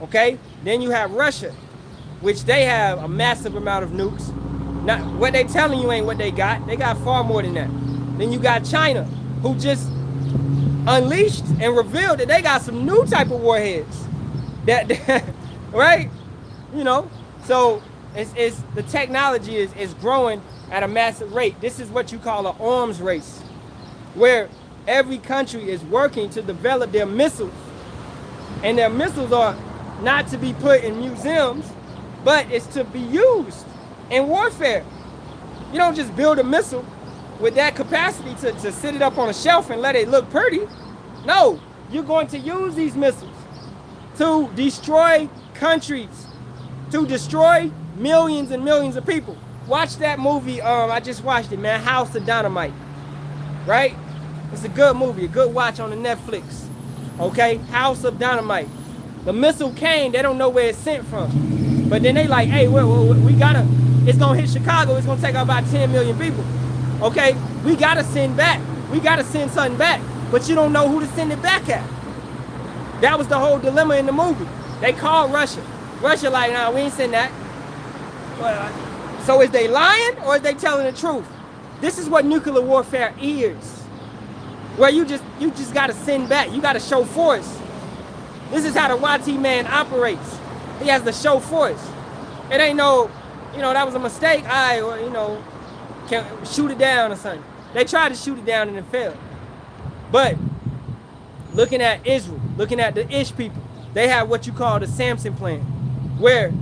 okay? Then you have Russia, which they have a massive amount of nukes. Now, what they telling you ain't what they got. They got far more than that. Then you got China, who just unleashed and revealed that they got some new type of warheads. That, right? You know, so it's the technology is growing at a massive rate. This is what you call an arms race, where every country is working to develop their missiles. And their missiles are not to be put in museums, but it's to be used in warfare. You don't just build a missile with that capacity to sit it up on a shelf and let it look pretty. No, you're going to use these missiles to destroy countries, to destroy millions and millions of people. Watch that movie, I just watched it, man, House of Dynamite, right? It's a good movie, a good watch on the Netflix, okay? House of Dynamite. The missile came, they don't know where it's sent from. But then they like, hey, we gotta, it's gonna hit Chicago, it's gonna take out about 10 million people. Okay, we gotta send back. We gotta send something back. But you don't know who to send it back at. That was the whole dilemma in the movie. They called Russia. Russia like, nah, we ain't send that. So is they lying or is they telling the truth? This is what nuclear warfare is. Where you just gotta send back. You gotta show force. This is how the YT man operates. He has to show force. It ain't no, that was a mistake. Can shoot it down or something. They tried to shoot it down and it failed. But looking at Israel, looking at the Ish people, they have what you call the Samson plan, where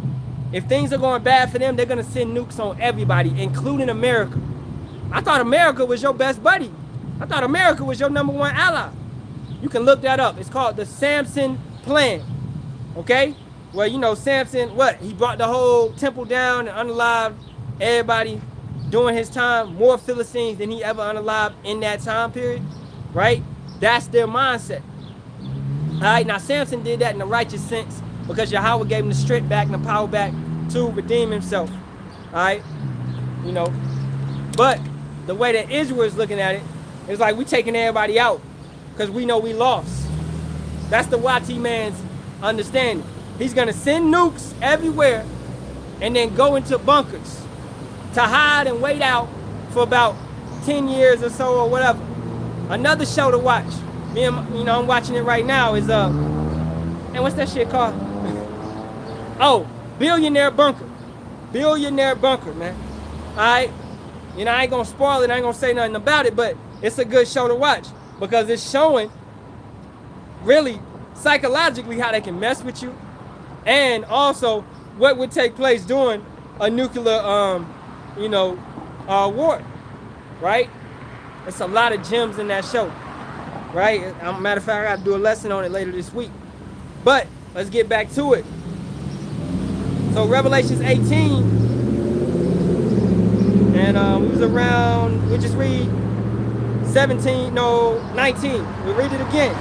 if things are going bad for them, they're gonna send nukes on everybody, including America. I thought America was your best buddy. I thought America was your #1 ally. You can look that up. It's called the Samson plan. Okay? Well, Samson, he brought the whole temple down and unalived everybody during his time, more Philistines than he ever unalived in that time period, right? That's their mindset. All right, now Samson did that in the righteous sense because Yahawah gave him the strength back and the power back to redeem himself, all right? But the way that Israel is looking at it, it's like we taking everybody out because we know we lost. That's the YT man's understanding. He's gonna send nukes everywhere and then go into bunkers to hide and wait out for about 10 years or so or whatever. Another show to watch, I'm watching it right now, is and what's that shit called? Oh, Billionaire Bunker. Billionaire Bunker, man. Alright? I ain't gonna spoil it, I ain't gonna say nothing about it, but it's a good show to watch because it's showing really psychologically how they can mess with you and also what would take place during a nuclear war, right? There's a lot of gems in that show, right? Matter of fact, I gotta do a lesson on it later this week. But let's get back to it. So Revelations 18, and we was around, we just read 19. We read it again.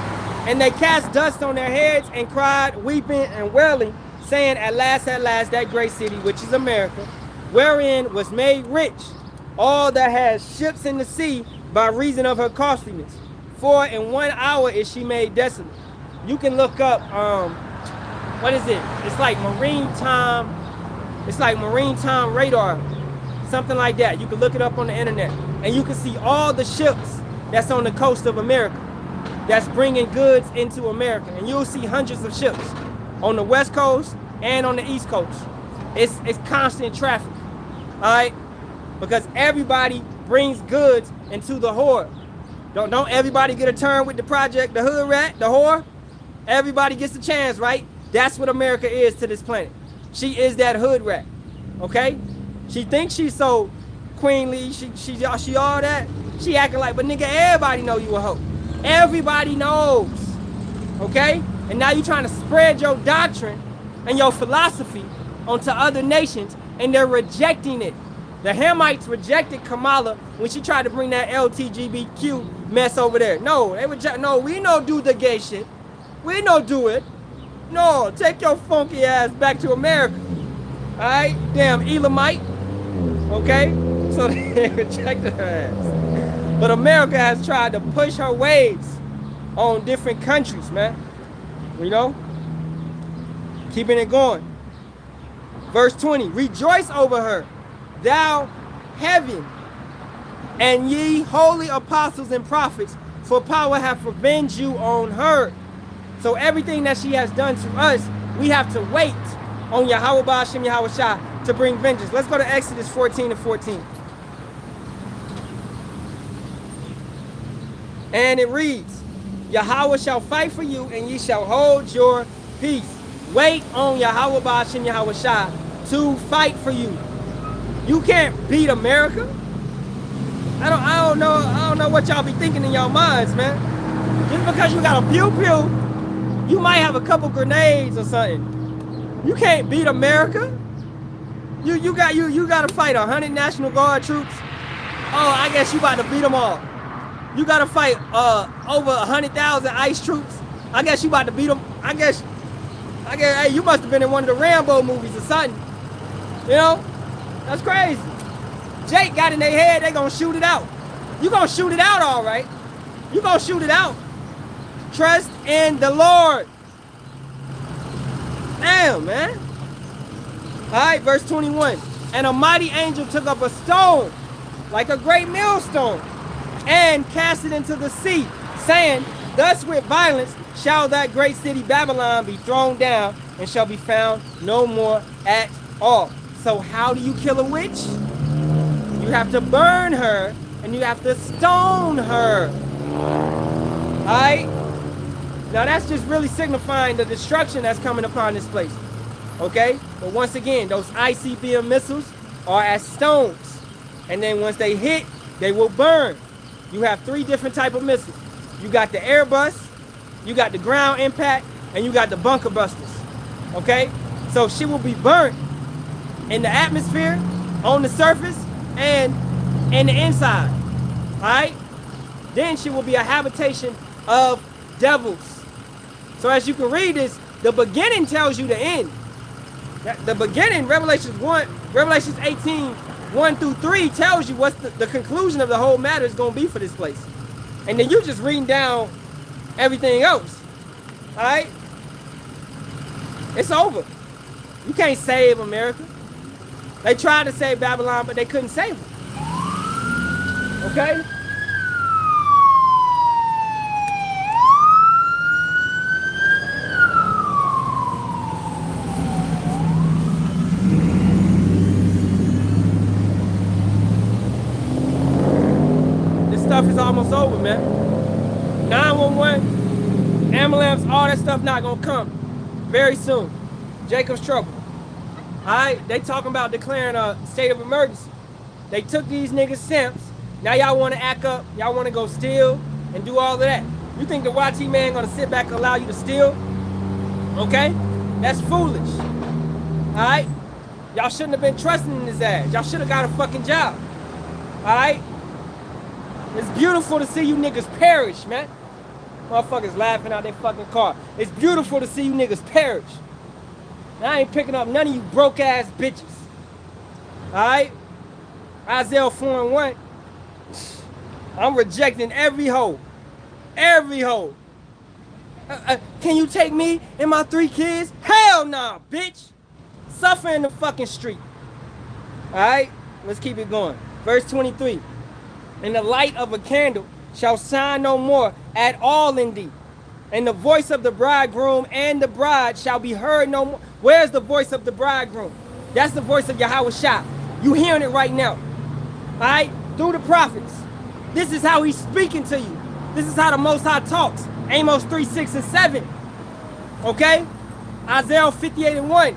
And they cast dust on their heads and cried, weeping and wailing, saying, at last, that great city, which is America, wherein was made rich all that has ships in the sea by reason of her costliness. For in 1 hour is she made desolate. You can look up, what is it? It's like marine time radar, something like that. You can look it up on the internet, and you can see all the ships that's on the coast of America that's bringing goods into America. And you'll see hundreds of ships on the West Coast and on the East Coast. It's constant traffic, all right? Because everybody brings goods into the whore. Don't everybody get a turn with the project, the hood rat, the whore? Everybody gets a chance, right? That's what America is to this planet. She is that hood rat, okay? She thinks she's so queenly, she all that. She acting like, but nigga, everybody know you a hoe. Everybody knows, okay? And now you trying to spread your doctrine and your philosophy onto other nations, and they're rejecting it. The Hamites rejected Kamala when she tried to bring that LGBTQ mess over there. No, they reject. No, we don't do the gay shit. We don't do it. No, take your funky ass back to America. All right, damn Elamite. Okay, so they rejected her ass. But America has tried to push her ways on different countries, man. You know, keeping it going. Verse 20, rejoice over her, thou heaven, and ye holy apostles and prophets, for power hath revenged you on her. So everything that she has done to us, we have to wait on Yahawah, Bahasham, Yahawashi to bring vengeance. Let's go to Exodus 14:14. And it reads, Yahawah shall fight for you, and ye shall hold your peace. Wait on Yahawah, Bahasham, Yahawashi to fight for you. You can't beat America. I don't know what y'all be thinking in y'all minds, man. Just because you got a pew-pew, you might have a couple grenades or something. You can't beat America. You got to fight 100 National Guard troops. Oh, I guess you about to beat them all. You got to fight over 100,000 ICE troops. I guess you about to beat them. I guess, hey, you must have been in one of the Rambo movies or something. You know, that's crazy. Jake got in their head, they gonna shoot it out. You gonna shoot it out, all right. You gonna shoot it out. Trust in the Lord. Damn, man. All right, verse 21. And a mighty angel took up a stone, like a great millstone, and cast it into the sea, saying, thus with violence shall that great city Babylon be thrown down, and shall be found no more at all. So how do you kill a witch? You have to burn her, and you have to stone her. All right? Now that's just really signifying the destruction that's coming upon this place. Okay? But once again, those ICBM missiles are as stones. And then once they hit, they will burn. You have 3 different types of missiles. You got the Airbus, you got the ground impact, and you got the bunker busters. Okay? So she will be burnt in the atmosphere, on the surface, and in the inside. Alright? Then she will be a habitation of devils. So as you can read this, the beginning tells you the end. The beginning, Revelations 18, 1 through 3 tells you what's the conclusion of the whole matter is going to be for this place. And then you're just reading down everything else. Alright? It's over. You can't save America. They tried to save Babylon, but they couldn't save her. Okay? This stuff is almost over, man. 911, ambulance, all that stuff not gonna come very soon. Jacob's trouble. Alright, they talking about declaring a state of emergency. They took these niggas simps. Now y'all want to act up. Y'all want to go steal and do all of that. You think the YT man gonna sit back and allow you to steal? Okay? That's foolish. Alright? Y'all shouldn't have been trusting in his ass. Y'all should have got a fucking job. Alright? It's beautiful to see you niggas perish, man. Motherfuckers laughing out their fucking car. It's beautiful to see you niggas perish. And I ain't picking up none of you broke ass bitches. Alright? Isaiah 4:1. I'm rejecting every hoe. Every hoe. Can you take me and my 3 kids? Hell nah, bitch. Suffer in the fucking street. Alright? Let's keep it going. Verse 23. And the light of a candle shall shine no more at all in thee. And the voice of the bridegroom and the bride shall be heard no more. Where's the voice of the bridegroom? That's the voice of Yahawashi. You hearing it right now. Alright? Through the prophets. This is how he's speaking to you. This is how the Most High talks. Amos 3:6-7. Okay? Isaiah 58:1.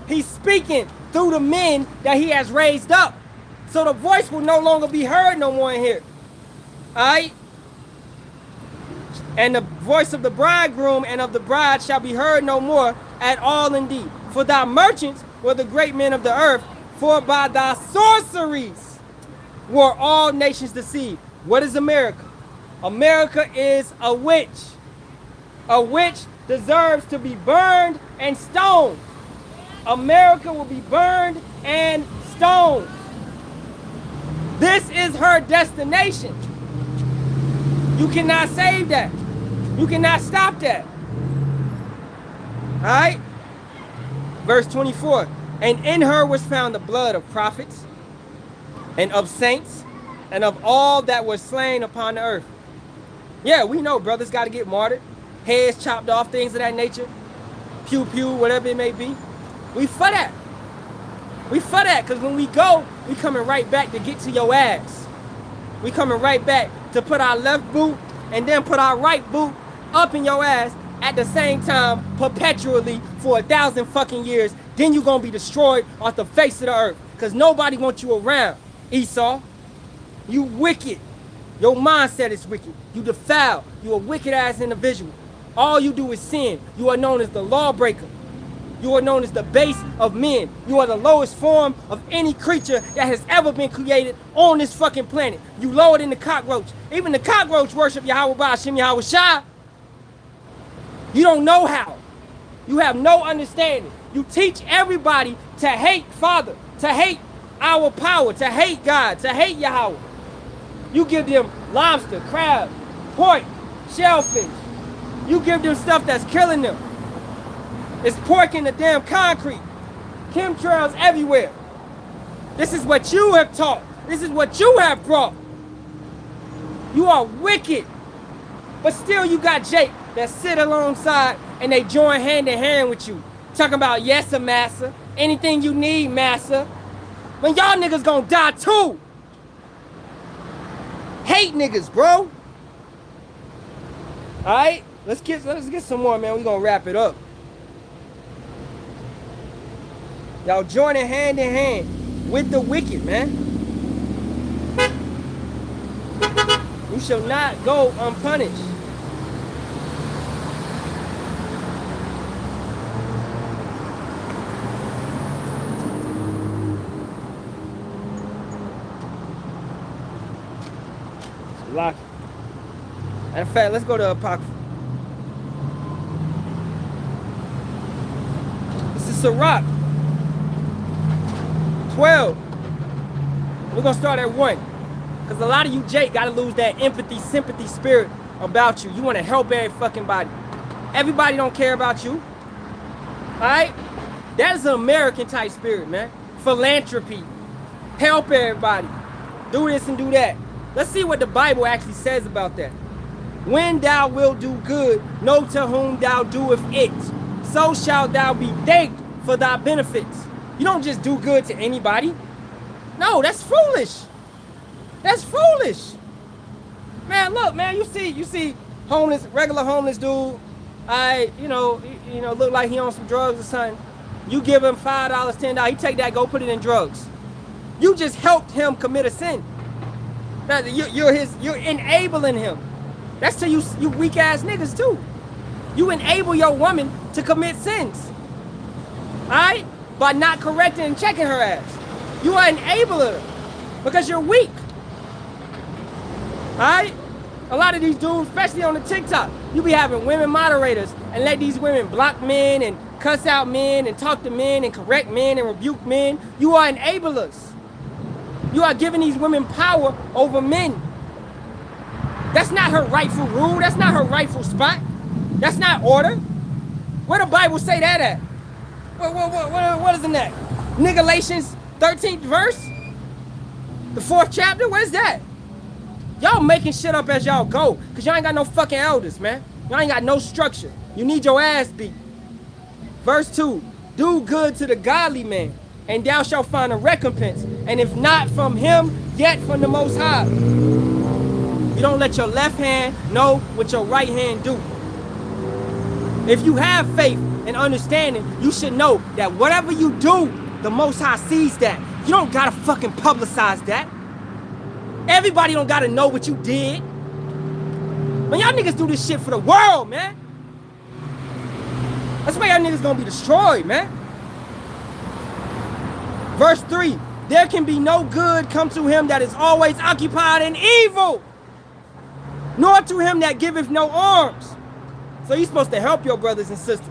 He's speaking through the men that he has raised up. So the voice will no longer be heard no more in here. Alright? And the voice of the bridegroom and of the bride shall be heard no more at all indeed. For thy merchants were the great men of the earth, for by thy sorceries were all nations deceived. What is America? America is a witch. A witch deserves to be burned and stoned. America will be burned and stoned. This is her destination. You cannot save that. You cannot stop that. Alright? Verse 24. And in her was found the blood of prophets and of saints and of all that were slain upon the earth. Yeah, we know brothers got to get martyred. Heads chopped off, things of that nature. Pew pew, whatever it may be. We for that. We for that, because when we go, we coming right back to get to your ass. We coming right back to put our left boot and then put our right boot up in your ass at the same time, perpetually for 1,000 fucking years. Then you gonna be destroyed off the face of the earth, because nobody wants you around, Esau. You wicked. Your mindset is wicked. You defile. You a wicked ass individual. All you do is sin. You are known as the lawbreaker. You are known as the base of men. You are the lowest form of any creature that has ever been created on this fucking planet. You lower than the cockroach. Even the cockroach worship Yahawah, Bahasham, Yahawashi. You don't know how. You have no understanding. You teach everybody to hate Father, to hate our power, to hate God, to hate Yahawah. You give them lobster, crab, pork, shellfish. You give them stuff that's killing them. It's pork in the damn concrete. Chemtrails everywhere. This is what you have taught. This is what you have brought. You are wicked. But still you got Jake that sit alongside and they join hand in hand with you. Talking about, yes, massa. Anything you need, massa. When y'all niggas gonna die too. Hate niggas, bro. Alright? Let's get some more, man. We gonna wrap it up. Y'all joining hand in hand with the wicked, man. You shall not go unpunished. Lock. In fact, let's go to Apocrypha. This is Sirach 12. We're gonna start at 1. Because a lot of you, Jake, gotta lose that empathy, sympathy spirit about you. You wanna help every fucking body. Everybody don't care about you. Alright? That is an American type spirit, man. Philanthropy. Help everybody. Do this and do that. Let's see what the Bible actually says about that. When thou wilt do good, know to whom thou doest it. So shalt thou be thanked for thy benefits. You don't just do good to anybody. No, that's foolish. That's foolish. Man, look, man, you see homeless, regular homeless dude, look like he on some drugs or something. You give him $5, $10, he take that, go put it in drugs. You just helped him commit a sin. Now, you're enabling him. That's to you weak ass niggas too. You enable your woman to commit sins. Alright? By not correcting and checking her ass. You are enabling her because you're weak. Alright? A lot of these dudes, especially on the TikTok, you be having women moderators and let these women block men and cuss out men and talk to men and correct men and rebuke men. You are enablers. You are giving these women power over men. That's not her rightful rule. That's not her rightful spot. That's not order. Where the Bible say that at? What is in that? Galatians 13th verse? The 4th chapter? Where's that? Y'all making shit up as y'all go. Because y'all ain't got no fucking elders, man. Y'all ain't got no structure. You need your ass beat. Verse 2. Do good to the godly man, and thou shalt find a recompense. And if not from him, yet from the Most High. You don't let your left hand know what your right hand do. If you have faith and understanding, you should know that whatever you do, the Most High sees that. You don't gotta fucking publicize that. Everybody don't gotta know what you did. Man, y'all niggas do this shit for the world, man. That's why y'all niggas gonna be destroyed, man. Verse 3. There can be no good come to him that is always occupied in evil, nor to him that giveth no alms. So you're supposed to help your brothers and sisters.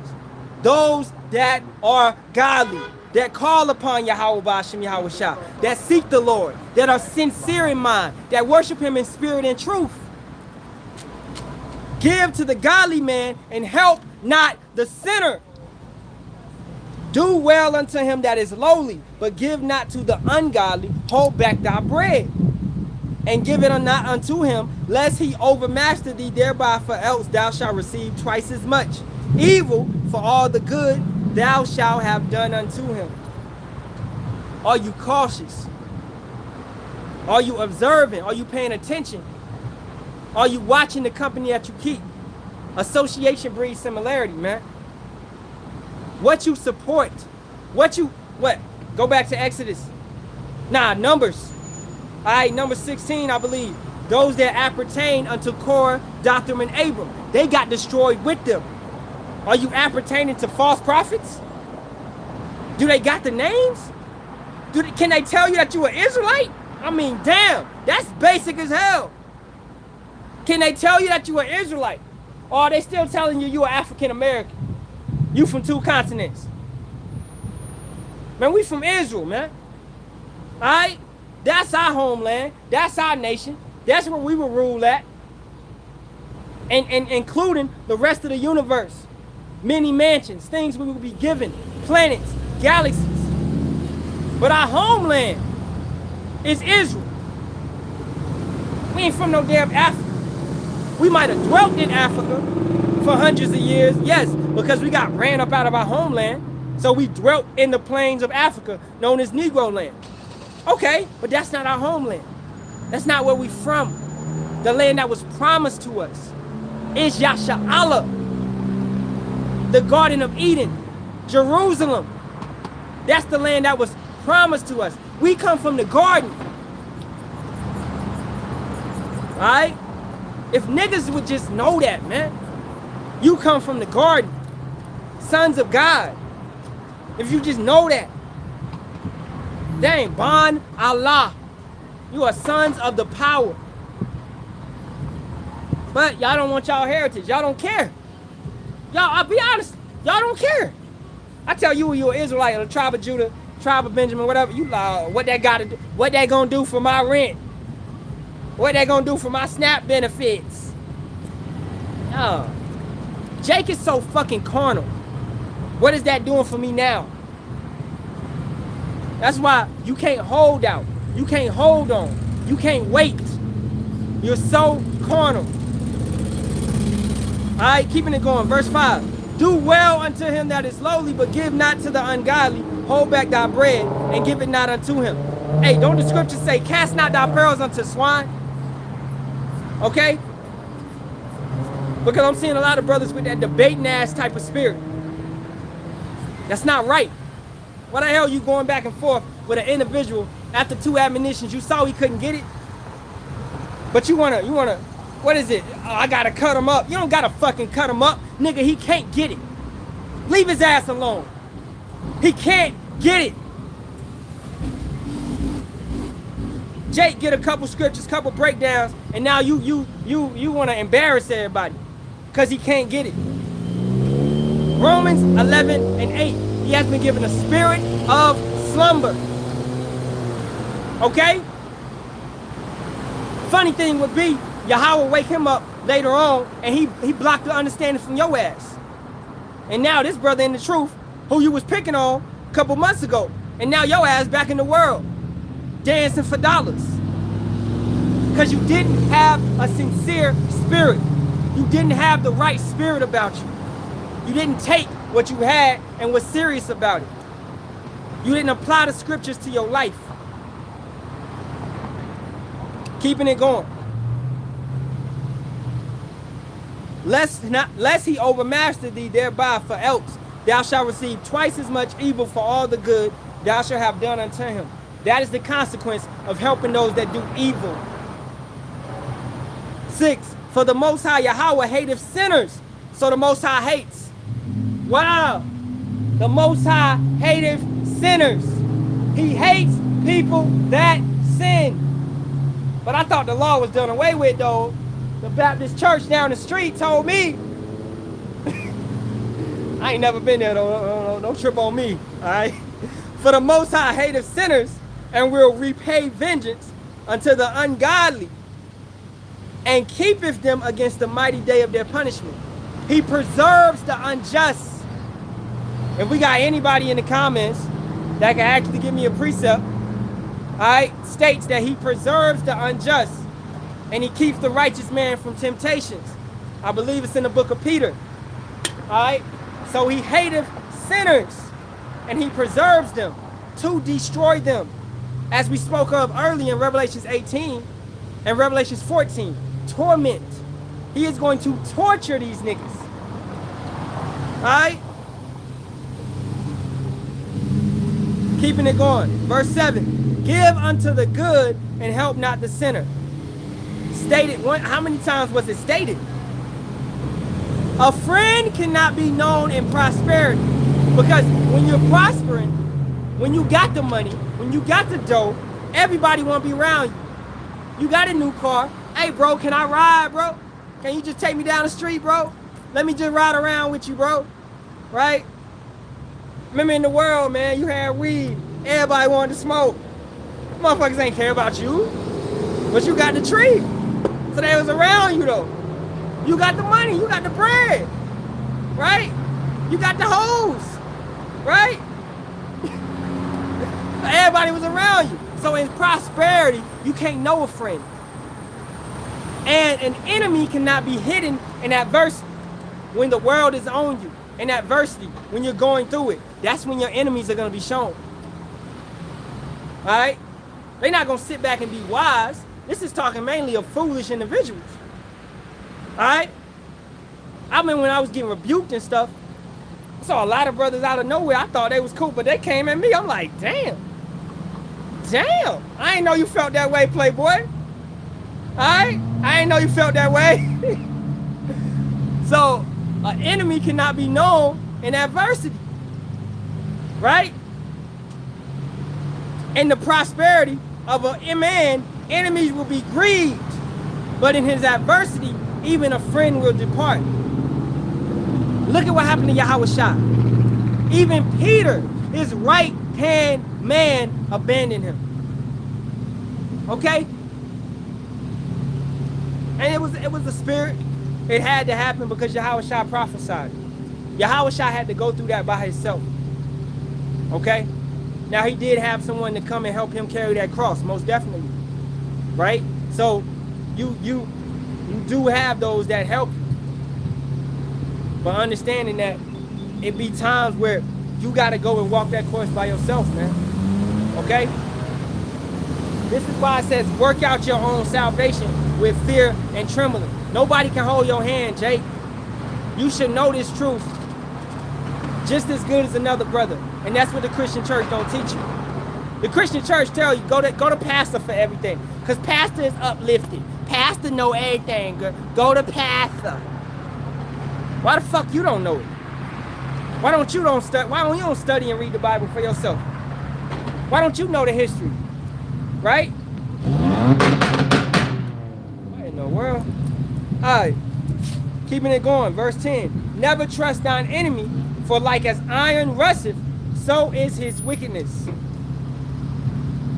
Those that are godly, that call upon Yahawah, Bahasham, Yahawashi, that seek the Lord, that are sincere in mind, that worship him in spirit and truth. Give to the godly man and help not the sinner. Do well unto him that is lowly, but give not to the ungodly. Hold back thy bread, and give it not unto him, lest he overmaster thee thereby, for else thou shalt receive twice as much evil for all the good thou shalt have done unto him. Are you cautious? Are you observant? Are you paying attention? Are you watching the company that you keep? Association breeds similarity, man. What you support, what? Go back to Exodus. Numbers. All right, number 16, I believe. Those that appertain unto Korah, Dathan, and Abram, they got destroyed with them. Are you appertaining to false prophets? Do they got the names? Can they tell you that you an Israelite? I mean, damn, that's basic as hell. Can they tell you that you an Israelite? Or are they still telling you you are African American? You from 2 continents. Man, we from Israel, man. All right? That's our homeland. That's our nation. That's where we will rule at. And including the rest of the universe. Many mansions, things we will be given, planets, galaxies. But our homeland is Israel. We ain't from no damn Africa. We might have dwelt in Africa for hundreds of years, yes, because we got ran up out of our homeland. So we dwelt in the plains of Africa, known as Negro land. Okay, but that's not our homeland. That's not where we from. The land that was promised to us is Yasharahla, the Garden of Eden, Jerusalem. That's the land that was promised to us. We come from the garden. All right? If niggas would just know that, man. You come from the garden. Sons of God. If you just know that. Dang, Ban Allah. You are sons of the power. But y'all don't want y'all heritage. Y'all don't care. Y'all, I'll be honest. Y'all don't care. I tell you, you're an Israelite, or the tribe of Judah, tribe of Benjamin, whatever. You what that got to do? What that gonna do for my rent? What that gonna do for my SNAP benefits? Oh, Jake is so fucking carnal. What is that doing for me now? That's why you can't hold out. You can't hold on. You can't wait. You're so carnal. All right, keeping it going. Verse 5. Do well unto him that is lowly, but give not to the ungodly. Hold back thy bread, and give it not unto him. Hey, don't the scripture say, cast not thy pearls unto swine? Okay? Because I'm seeing a lot of brothers with that debating ass type of spirit. That's not right. Why the hell you going back and forth with an individual after 2 admonitions? You saw he couldn't get it. But you wanna, what is it? Oh, I gotta cut him up. You don't gotta fucking cut him up. Nigga, he can't get it. Leave his ass alone. He can't get it. Jake get a couple scriptures, couple breakdowns, and now you wanna embarrass everybody because he can't get it. Romans 11:8. He has been given a spirit of slumber. Okay? Funny thing would be, Yahawah wake him up later on, and he blocked the understanding from your ass. And now this brother in the truth, who you was picking on a couple months ago, and now your ass back in the world, dancing for dollars. Because you didn't have a sincere spirit. You didn't have the right spirit about you. You didn't take what you had and was serious about it. You didn't apply the scriptures to your life. Keeping it going. Lest he overmaster thee thereby, for else thou shalt receive twice as much evil for all the good thou shalt have done unto him. That is the consequence of helping those that do evil. 6. For the Most High Yahawah hateth sinners. So the Most High hates. Wow. The Most High hateth sinners. He hates people that sin. But I thought the law was done away with, though. The Baptist church down the street told me. I ain't never been there, though. Don't trip on me. All right. For the Most High hateth sinners, and will repay vengeance unto the ungodly, and keepeth them against the mighty day of their punishment. He preserves the unjust. If we got anybody in the comments that can actually give me a precept, all right, states that he preserves the unjust and he keeps the righteous man from temptations. I believe it's in the book of Peter. All right, so he hateth sinners and he preserves them to destroy them, as we spoke of earlier in Revelations 18 and Revelations 14. Torment. He is going to torture these niggas. All right? Keeping it going. Verse 7. Give unto the good and help not the sinner. Stated, how many times was it stated? A friend cannot be known in prosperity, because when you're prospering, when you got the money, when you got the dough, everybody want to be around you. You got a new car. Hey, bro, can I ride, bro? Can you just take me down the street, bro? Let me just ride around with you, bro. Right? Remember in the world, man, you had weed. Everybody wanted to smoke. Motherfuckers ain't care about you. But you got the tree. So they was around you, though. You got the money. You got the bread. Right? You got the hose. Right? Everybody was around you. So in prosperity, you can't know a friend. And an enemy cannot be hidden in adversity. When the world is on you, in adversity, when you're going through it, that's when your enemies are going to be shown. All right? They're not going to sit back and be wise. This is talking mainly of foolish individuals. All right? I mean, when I was getting rebuked and stuff, I saw a lot of brothers out of nowhere. I thought they was cool, but they came at me. I'm like, damn. Damn. I ain't know you felt that way, Playboy. All right? I ain't know you felt that way. So, an enemy cannot be known in adversity. Right? In the prosperity of a man, enemies will be grieved. But in his adversity, even a friend will depart. Look at what happened to Yahawashi. Even Peter, his right-hand man, abandoned him. Okay? And it was the spirit. It had to happen because Yahawashi prophesied. Yahawashi had to go through that by himself. Okay? Now he did have someone to come and help him carry that cross, most definitely. Right? So you do have those that help you. But understanding that it be times where you gotta go and walk that course by yourself, man. Okay? This is why it says work out your own salvation with fear and trembling. Nobody can hold your hand, Jake. You should know this truth just as good as another brother. And that's what the Christian church don't teach you. The Christian church tell you, go to pastor for everything. Because pastor is uplifted. Pastor know everything, girl. Go to pastor. Why the fuck you don't know it? Why don't you don't study and read the Bible for yourself? Why don't you know the history? Right? What in the world? Alright. Keeping it going. Verse 10. Never trust thine enemy, For like as iron rusteth, so is his wickedness.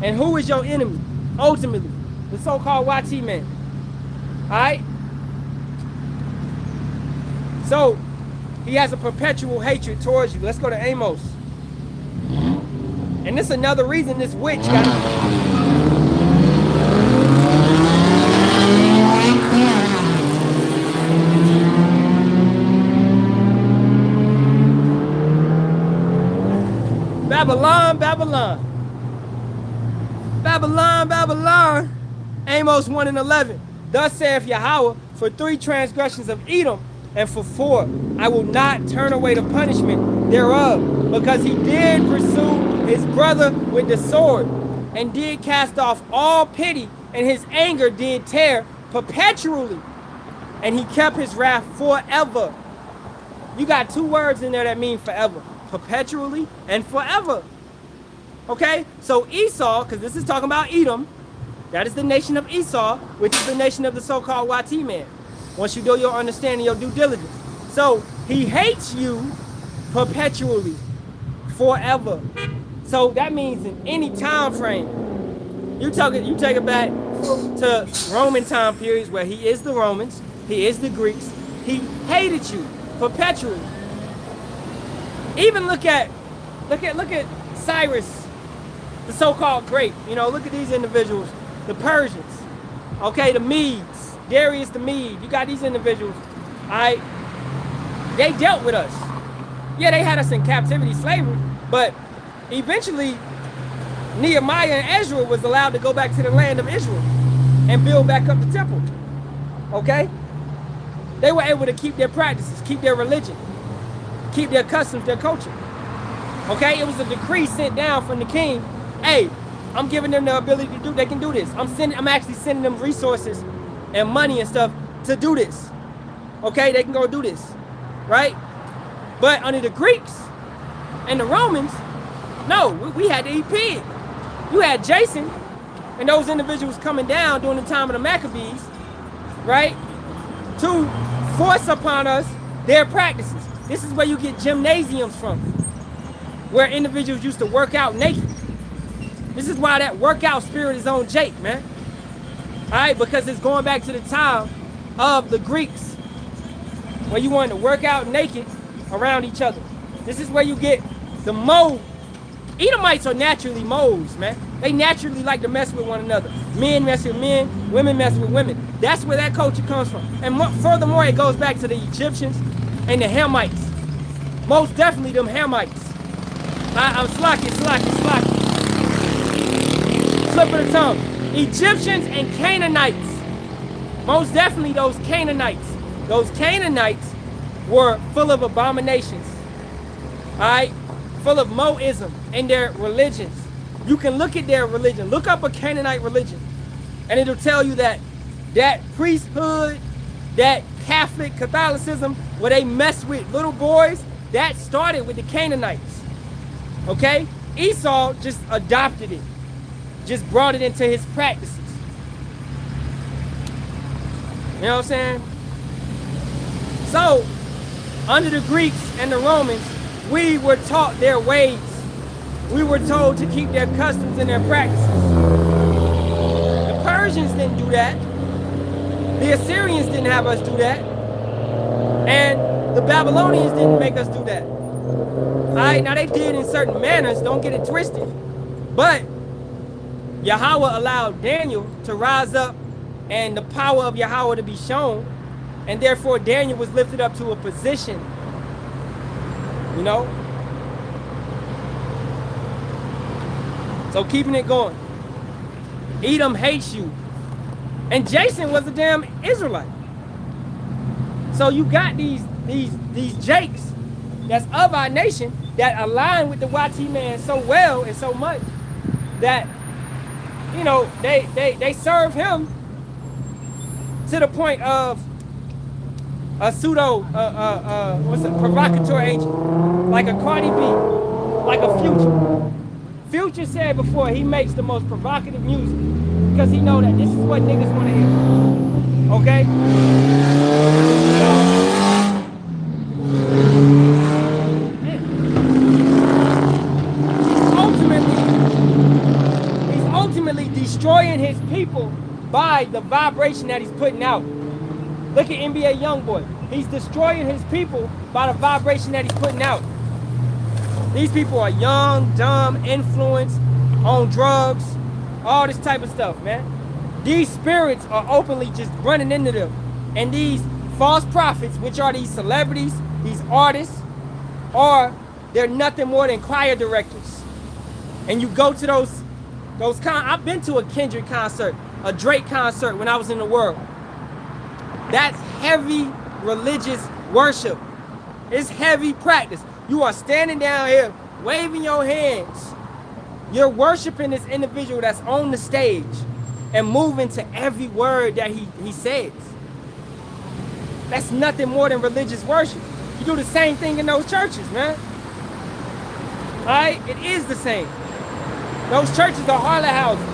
And who is your enemy? Ultimately, the so-called YT man. Alright? So, he has a perpetual hatred towards you. Let's go to Amos. And this is another reason this witch got... Babylon, Babylon. Babylon, Babylon. Amos 1 and 11. Thus saith Yahawah, for 3 transgressions of Edom, and for 4, I will not turn away the punishment thereof, because he did pursue his brother with the sword, and did cast off all pity, and his anger did tear perpetually, and he kept his wrath forever. You got 2 words in there that mean forever. Perpetually and forever. Okay? So Esau, because this is talking about Edom, that is the nation of Esau, which is the nation of the so-called YT man. Once you do your understanding, your due diligence. So he hates you perpetually, forever. So that means in any time frame. You take it back to Roman time periods where he is the Romans, he is the Greeks. He hated you perpetually. Even look at Cyrus, the so-called great. You know, look at these individuals, the Persians, okay, the Medes, Darius the Mede. You got these individuals, all right? They dealt with us. Yeah, they had us in captivity, slavery, but eventually Nehemiah and Ezra was allowed to go back to the land of Israel and build back up the temple. Okay? They were able to keep their practices, keep their religion, keep their customs, their culture. Okay, it was a decree sent down from the king. Hey, I'm giving them the ability to do, they can do this. I'm actually sending them resources and money and stuff to do this. Okay, they can go do this, right? But under the Greeks and the Romans, no, we had to eat pig. You had Jason and those individuals coming down during the time of the Maccabees, right? To force upon us their practices. This is where you get gymnasiums from, where individuals used to work out naked. This is why that workout spirit is on Jake, man. All right, because it's going back to the time of the Greeks, where you wanted to work out naked around each other. This is where you get the mole. Edomites are naturally moles, man. They naturally like to mess with one another. Men mess with men, women mess with women. That's where that culture comes from. And furthermore, it goes back to the Egyptians and the Hamites. Most definitely them Hamites. I'm slacking. Slip of the tongue. Egyptians and Canaanites. Most definitely those Canaanites. Those Canaanites were full of abominations. Alright? Full of Moism in their religions. You can look at their religion. Look up a Canaanite religion. And it'll tell you that priesthood, that Catholicism, where they mess with little boys, that started with the Canaanites. Okay? Esau just adopted it. Just brought it into his practices. You know what I'm saying? So, under the Greeks and the Romans, we were taught their ways. We were told to keep their customs and their practices. The Persians didn't do that. The Assyrians didn't have us do that. And the Babylonians didn't make us do that. Alright, now they did in certain manners, don't get it twisted. But Yahawah allowed Daniel to rise up and the power of Yahawah to be shown. And therefore Daniel was lifted up to a position. You know? So keeping it going. Edom hates you. And Jason was a damn Israelite. So you got these Jakes that's of our nation that align with the YT man so well and so much that, you know, they serve him to the point of a pseudo provocateur agent, like a Cardi B, like a Future. Future said before he makes the most provocative music because he know that this is what niggas want to hear. Okay? ultimately destroying his people by the vibration that he's putting out. Look at NBA Youngboy. He's destroying his people by the vibration that he's putting out. These people are young, dumb, influenced, on drugs, all this type of stuff, man. These spirits are openly just running into them. And these false prophets, which are these celebrities, these artists, they're nothing more than choir directors. And you go to those I've been to a Kendrick concert, a Drake concert when I was in the world. That's heavy religious worship. It's heavy practice. You are standing down here, waving your hands. You're worshiping this individual that's on the stage and moving to every word that he says. That's nothing more than religious worship. You do the same thing in those churches, man. All right? It is the same. Those churches are harlot houses.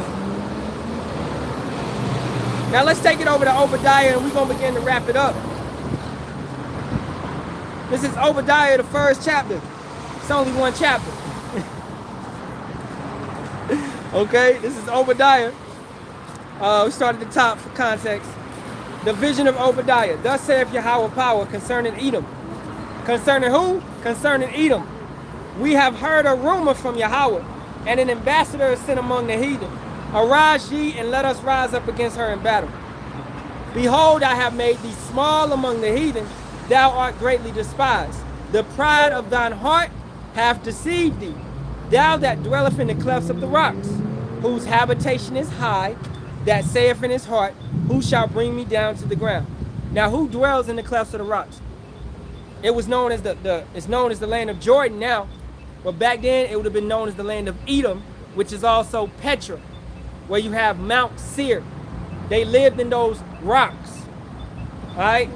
Now let's take it over to Obadiah and we're going to begin to wrap it up. This is Obadiah, the first chapter. It's only one chapter. Okay, this is Obadiah. We start at the top for context. The vision of Obadiah. Thus saith Yahawah power concerning Edom. Concerning who? Concerning Edom. We have heard a rumor from Yahawah, and an ambassador is sent among the heathen. Arise ye, and let us rise up against her in battle. Behold, I have made thee small among the heathen. Thou art greatly despised. The pride of thine heart hath deceived thee. Thou that dwelleth in the clefts of the rocks, whose habitation is high, that saith in his heart, who shall bring me down to the ground? Now, who dwells in the clefts of the rocks? It was known as it's known as the land of Jordan now, but back then it would have been known as the land of Edom, which is also Petra, where you have Mount Seir. They lived in those rocks. All right.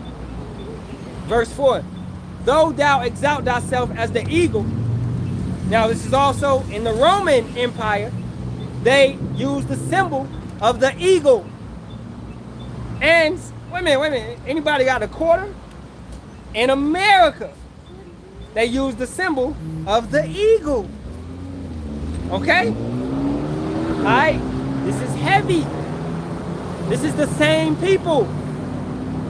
Verse 4. Though thou exalt thyself as the eagle. Now this is also in the Roman Empire. They used the symbol of the eagle. And wait a minute. Anybody got a quarter? In America, they use the symbol of the eagle. Okay? All right? This is heavy. This is the same people.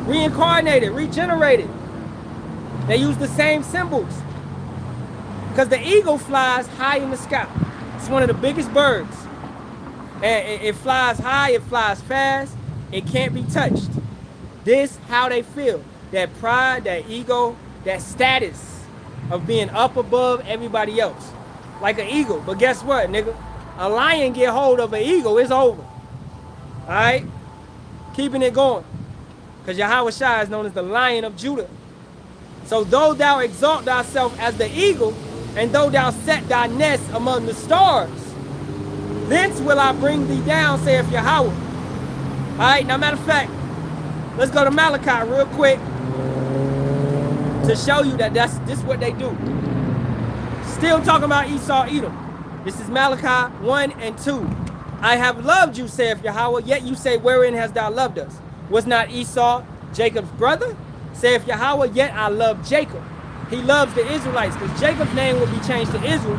Reincarnated, regenerated. They use the same symbols. Because the eagle flies high in the sky. It's one of the biggest birds. And it flies high, it flies fast. It can't be touched. This how they feel. That pride, that ego, that status of being up above everybody else. Like an eagle. But guess what, nigga? A lion get hold of an eagle, it's over. Alright? Keeping it going. Because Yahawashi is known as the Lion of Judah. So though thou exalt thyself as the eagle, and though thou set thy nest among the stars, thence will I bring thee down, saith Yahawah. Alright, now matter of fact, let's go to Malachi real quick to show you that this is what they do. Still talking about Esau, Edom. This is Malachi 1 and 2. I have loved you, saith Yahawah, yet you say, wherein hast thou loved us? Was not Esau Jacob's brother? Saith Yahawah, yet I love Jacob. He loves the Israelites, because Jacob's name will be changed to Israel.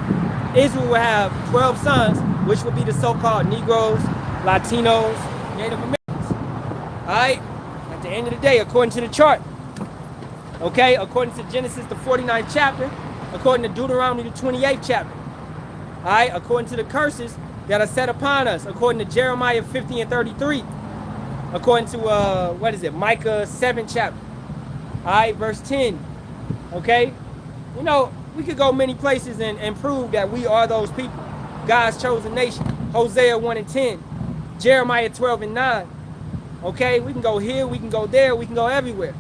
Israel will have 12 sons, which will be the so-called Negroes, Latinos, Native Americans. All right? At the end of the day, according to the chart, okay, according to Genesis, the 49th chapter, according to Deuteronomy, the 28th chapter, all right, according to the curses that are set upon us, according to Jeremiah 50 and 33, according to, Micah 7 chapter, all right, verse 10, okay? You know, we could go many places and prove that we are those people, God's chosen nation. Hosea 1 and 10, Jeremiah 12 and 9, okay? We can go here, we can go there, we can go everywhere,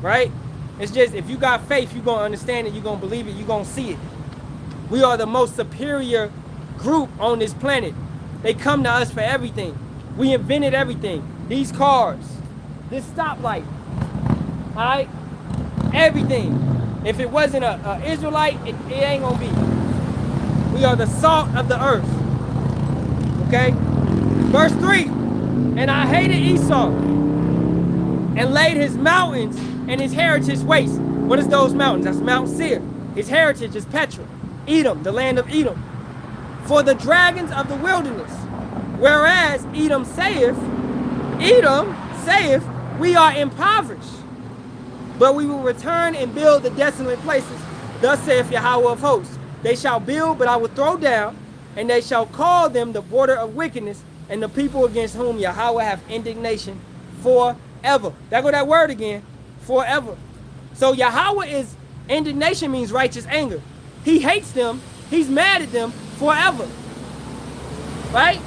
right? It's just, if you got faith, you're going to understand it, you're going to believe it, you're going to see it. We are the most superior group on this planet. They come to us for everything. We invented everything. These cars, this stoplight, all right? Everything. If it wasn't an Israelite, it ain't going to be. We are the salt of the earth. Okay? Verse 3. And I hated Esau and laid his mountains and his heritage waste. What is those mountains? That's Mount Seir. His heritage is Petra. Edom, the land of Edom. For the dragons of the wilderness. Whereas Edom saith, we are impoverished, but we will return and build the desolate places. Thus saith Yahawah of hosts, they shall build, but I will throw down, and they shall call them the border of wickedness, and the people against whom Yahawah have indignation forever. There go that word again, forever. So Yahawah is, indignation means righteous anger. He hates them, he's mad at them forever. Right?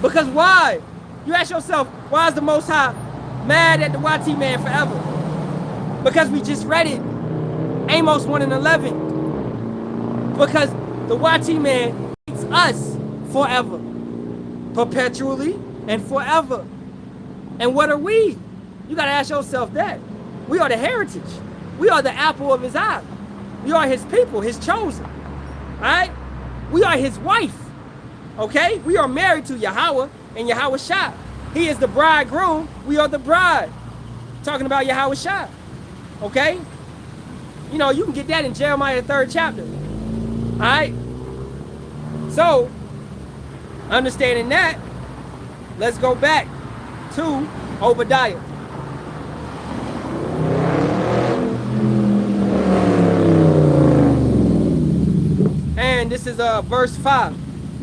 Because why? You ask yourself, why is the Most High mad at the YT man forever? Because we just read it. Amos 1 and 11. Because the YT man hates us forever. Perpetually and forever. And what are we? You got to ask yourself that. We are the heritage. We are the apple of his eye. We are his people, his chosen. Alright? We are his wife. Okay? We are married to Yahawah and Yahawashi. He is the bridegroom. We are the bride. Talking about Yahawashi. Okay? You know, you can get that in Jeremiah 3rd chapter. Alright? So, understanding that, let's go back to Obadiah. And this is verse 5.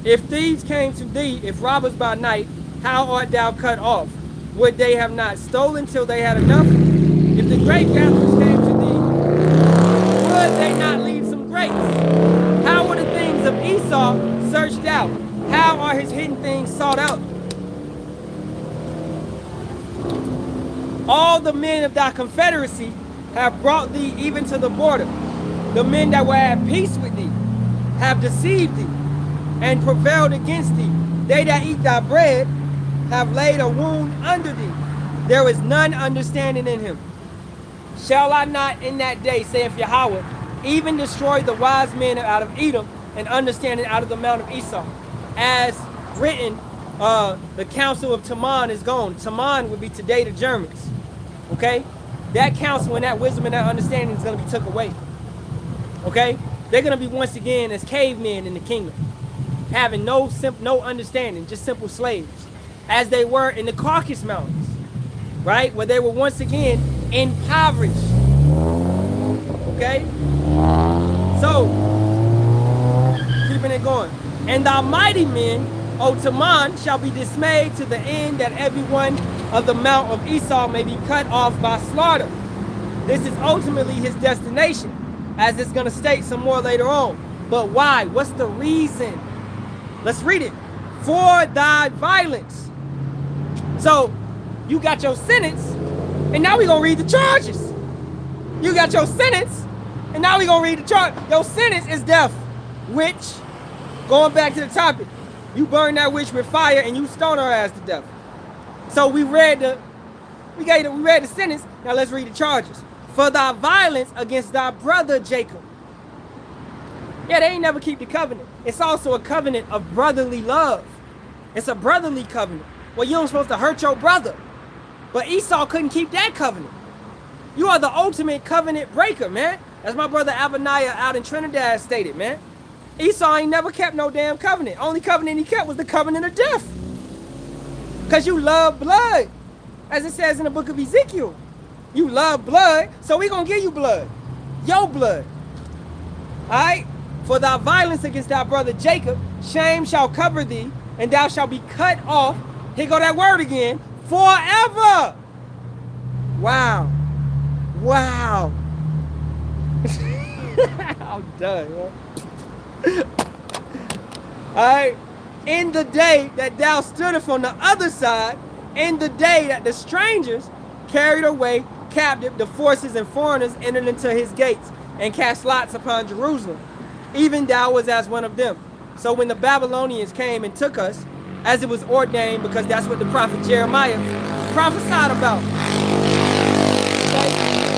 If thieves came to thee, if robbers by night, how art thou cut off? Would they have not stolen till they had enough? If the grape gatherers came to thee, would they not leave some grapes? How were the things of Esau searched out? How are his hidden things sought out? All the men of thy confederacy have brought thee even to the border. The men that were at peace with thee have deceived thee and prevailed against thee. They that eat thy bread have laid a wound under thee. There is none understanding in him. Shall I not in that day, saith Yahawah, even destroy the wise men out of Edom and understanding out of the mount of Esau? As written, the council of Taman is gone. Taman would be today the Germans. Okay? That counsel and that wisdom and that understanding is going to be took away. Okay? They're going to be once again as cavemen in the kingdom, having no understanding, just simple slaves, as they were in the Caucasus Mountains, right? Where they were once again impoverished. Okay? So, keeping it going. And thy mighty men, O Taman, shall be dismayed to the end that every one of the mount of Esau may be cut off by slaughter. This is ultimately his destination, as it's going to state some more later on. But why? What's the reason? Let's read it. For thy violence. So, you got your sentence, and now we're going to read the charges. You got your sentence, and now we're going to read the charge. Your sentence is death, which, going back to the topic, you burn that witch with fire and you stone her ass to death. So we read the sentence. Now let's read the charges. For thy violence against thy brother Jacob. Yeah, they ain't never keep the covenant. It's also a covenant of brotherly love. It's a brotherly covenant. Well, you ain't supposed to hurt your brother. But Esau couldn't keep that covenant. You are the ultimate covenant breaker, man. As my brother Abaniah out in Trinidad stated, man. Esau ain't never kept no damn covenant. Only covenant he kept was the covenant of death. Because you love blood. As it says in the book of Ezekiel. You love blood, so we gonna give you blood. Your blood. Alright? For thy violence against thy brother Jacob, shame shall cover thee, and thou shalt be cut off. Here go that word again. Forever. Wow. Wow. I'm done, man. Alright, in the day that thou stoodest on the other side, in the day that the strangers carried away captive the forces and foreigners entered into his gates and cast lots upon Jerusalem, even thou was as one of them. So when the Babylonians came and took us, as it was ordained, because that's what the prophet Jeremiah prophesied about,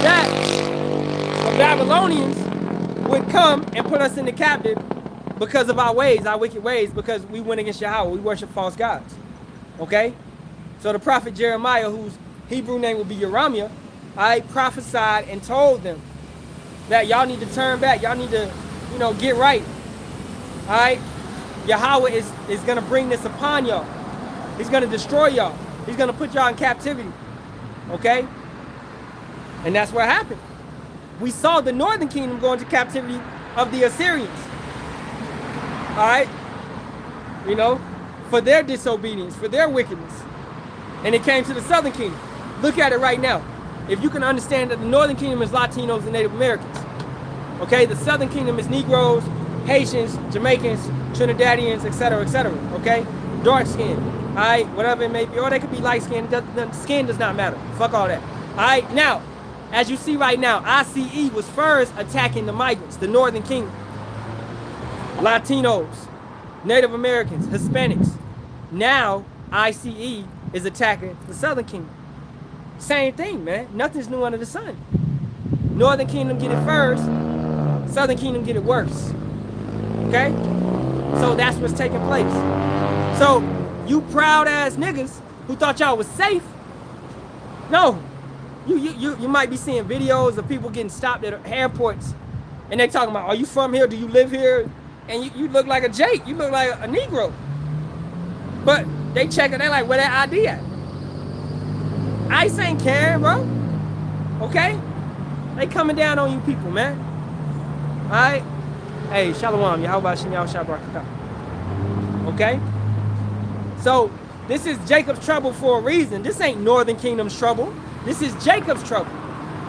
that the Babylonians would come and put us into captive because of our ways, our wicked ways, because we went against Yahawah. We worship false gods. Okay? So the prophet Jeremiah, whose Hebrew name would be Yeremiah, I prophesied and told them that y'all need to turn back. Y'all need to, get right. Alright? Yahawah is going to bring this upon y'all. He's going to destroy y'all. He's going to put y'all in captivity. Okay? And that's what happened. We saw the northern kingdom go into captivity of the Assyrians. All right? You know, for their disobedience, for their wickedness. And it came to the southern kingdom. Look at it right now. If you can understand that the northern kingdom is Latinos and Native Americans. Okay? The southern kingdom is Negroes, Haitians, Jamaicans, Trinidadians, etc., etc. Okay? Dark skin. All right? Whatever it may be. Or they could be light skin. Skin does not matter. Fuck all that. All right? Now, as you see right now, ICE was first attacking the migrants, the northern kingdom. Latinos, Native Americans, Hispanics. Now, ICE is attacking the southern kingdom. Same thing, man. Nothing's new under the sun. Northern kingdom get it first. Southern kingdom get it worse. Okay? So that's what's taking place. So, you proud ass niggas who thought y'all was safe. No. You might be seeing videos of people getting stopped at airports and they talking about, are you from here? Do you live here? And you look like a Jake. You look like a Negro. But they checking, they like, where that ID at? ICE ain't caring, bro. Okay? They coming down on you people, man. Alright? Hey, Shalawam, Yahawashi, Barak. Okay? So, this is Jacob's trouble for a reason. This ain't Northern Kingdom's trouble. This is Jacob's trouble.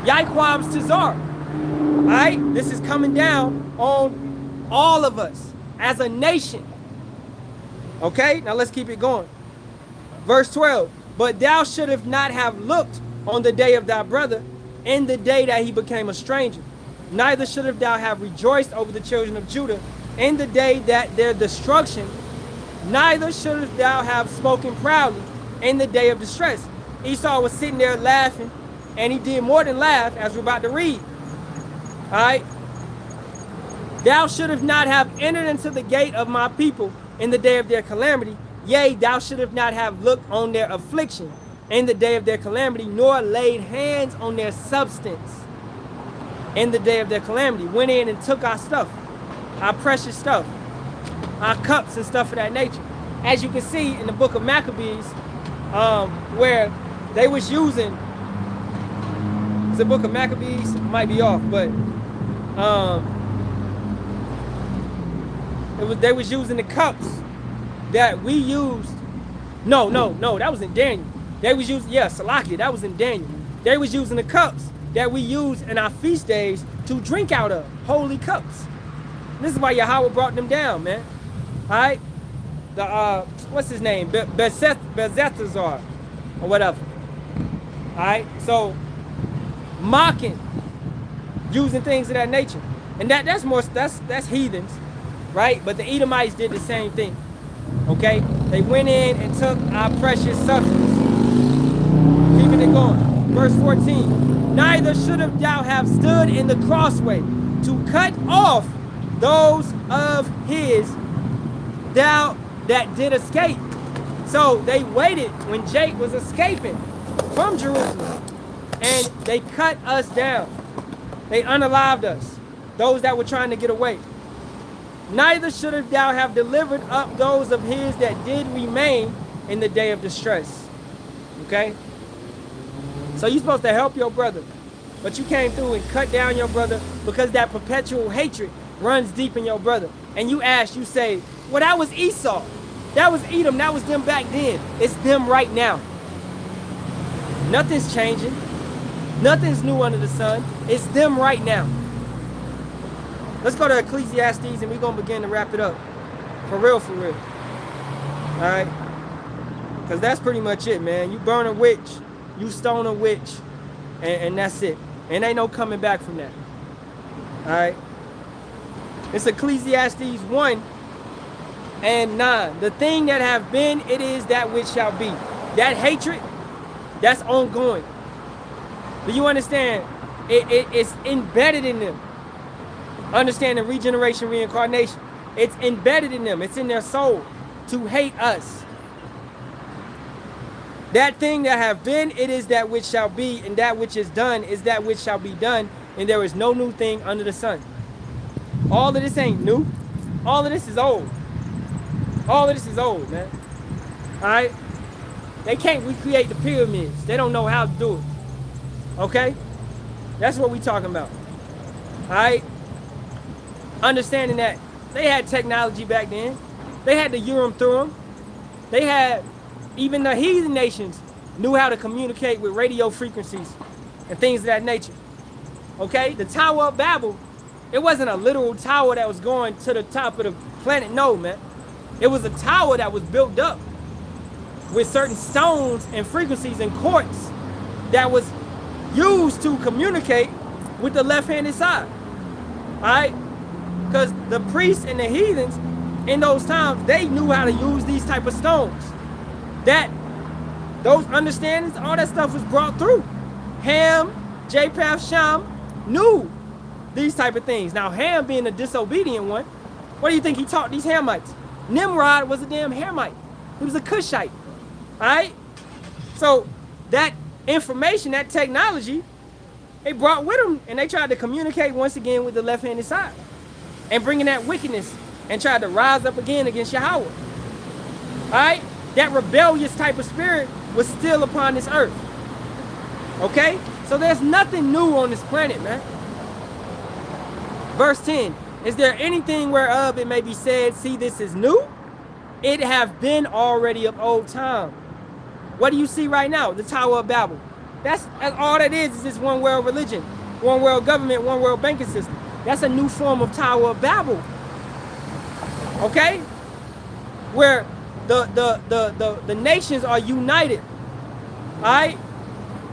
Yaquab's Tazar. Alright? This is coming down on all of us as a nation. Okay? Now let's keep it going. Verse 12. But thou shouldst not have looked on the day of thy brother, in the day that he became a stranger. Neither shouldst thou have rejoiced over the children of Judah, in the day that their destruction. Neither shouldst thou have spoken proudly in the day of distress. Esau was sitting there laughing, and he did more than laugh, as we're about to read. All right? Thou shouldst not have entered into the gate of my people in the day of their calamity. Yea, thou shouldst not have looked on their affliction in the day of their calamity, nor laid hands on their substance in the day of their calamity. Went in and took our stuff, our precious stuff, our cups and stuff of that nature. As you can see in the book of Maccabees, where they was using, the book of Maccabees, might be off, but they was using the cups that we used. No, that was in Daniel. They was using, Salakia, that was in Daniel. They was using the cups that we use in our feast days to drink out of, holy cups. This is why Yahawah brought them down, man. All right? The, what's his name? Bezethazar, or whatever. All right? So, mocking, using things of that nature. And that's heathens, right? But the Edomites did the same thing. Okay? They went in and took our precious substance. Keeping it going. Verse 14. Neither shouldst thou have stood in the crossway to cut off those of his thou that did escape. So they waited when Jake was escaping from Jerusalem, and they cut us down. They unalived us, those that were trying to get away. Neither shouldst thou have delivered up those of his that did remain in the day of distress. Okay? So you're supposed to help your brother, but you came through and cut down your brother because that perpetual hatred runs deep in your brother. And you say, well, that was Esau. That was Edom. That was them back then. It's them right now. Nothing's changing. Nothing's new under the sun. It's them right now. Let's go to Ecclesiastes and we're going to begin to wrap it up. For real, for real. All right? Because that's pretty much it, man. You burn a witch, you stone a witch, and that's it. And ain't no coming back from that. All right? It's Ecclesiastes 1 and 9. The thing that have been, it is that which shall be. That hatred, that's ongoing. Do you understand? It's embedded in them. Understanding regeneration, reincarnation. It's embedded in them. It's in their soul to hate us. That thing that have been, it is that which shall be, and that which is done is that which shall be done, and there is no new thing under the sun. All of this ain't new. All of this is old. All of this is old, man. All right? They can't recreate the pyramids. They don't know how to do it. Okay? That's what we talking about. All right? Understanding that they had technology back then. They had the Urim Thummim. They had, even the heathen nations knew how to communicate with radio frequencies and things of that nature. Okay? The Tower of Babel, it wasn't a literal tower that was going to the top of the planet. No, man. It was a tower that was built up with certain stones and frequencies and quartz that was used to communicate with the left-handed side. All right? Because the priests and the heathens in those times, they knew how to use these type of stones. Those understandings, all that stuff was brought through. Ham, Japheth, Shem knew these type of things. Now, Ham being a disobedient one, what do you think he taught these Hamites? Nimrod was a damn Hamite. He was a Cushite. All right? So that information, that technology, they brought with them, and they tried to communicate once again with the left-handed side and bringing that wickedness and tried to rise up again against Yahawah. All right? That rebellious type of spirit was still upon this earth. Okay? So there's nothing new on this planet, man. Verse 10, is there anything whereof it may be said, see, this is new? It have been already of old time. What do you see right now? The Tower of Babel. That's all that is this one world religion, one world government, one world banking system. That's a new form of Tower of Babel. Okay? Where the nations are united, all right,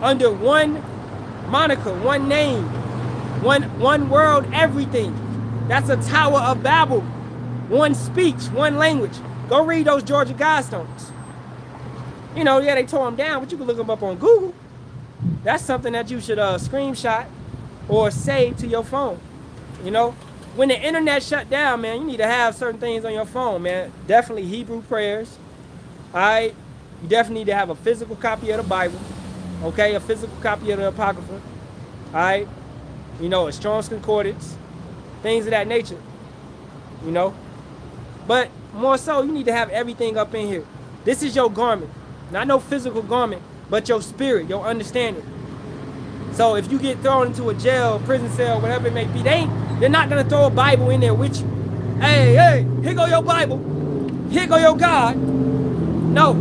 under one moniker, one name, one world, everything. That's a Tower of Babel. One speech, one language. Go read those Georgia Guidestones. You know, yeah, they tore them down, but you can look them up on Google. That's something that you should screenshot or save to your phone. You know, when the internet shut down, man, you need to have certain things on your phone, man. Definitely Hebrew prayers. All right, you definitely need to have a physical copy of the Bible. Okay, a physical copy of the Apocrypha. All right, you know, a Strong's Concordance, things of that nature. You know, but more so, you need to have everything up in here. This is your garment, not no physical garment, but your spirit, your understanding. So if you get thrown into a jail, prison cell, whatever it may be, they're not gonna throw a Bible in there with you. Hey, here go your Bible. Here go your God. No,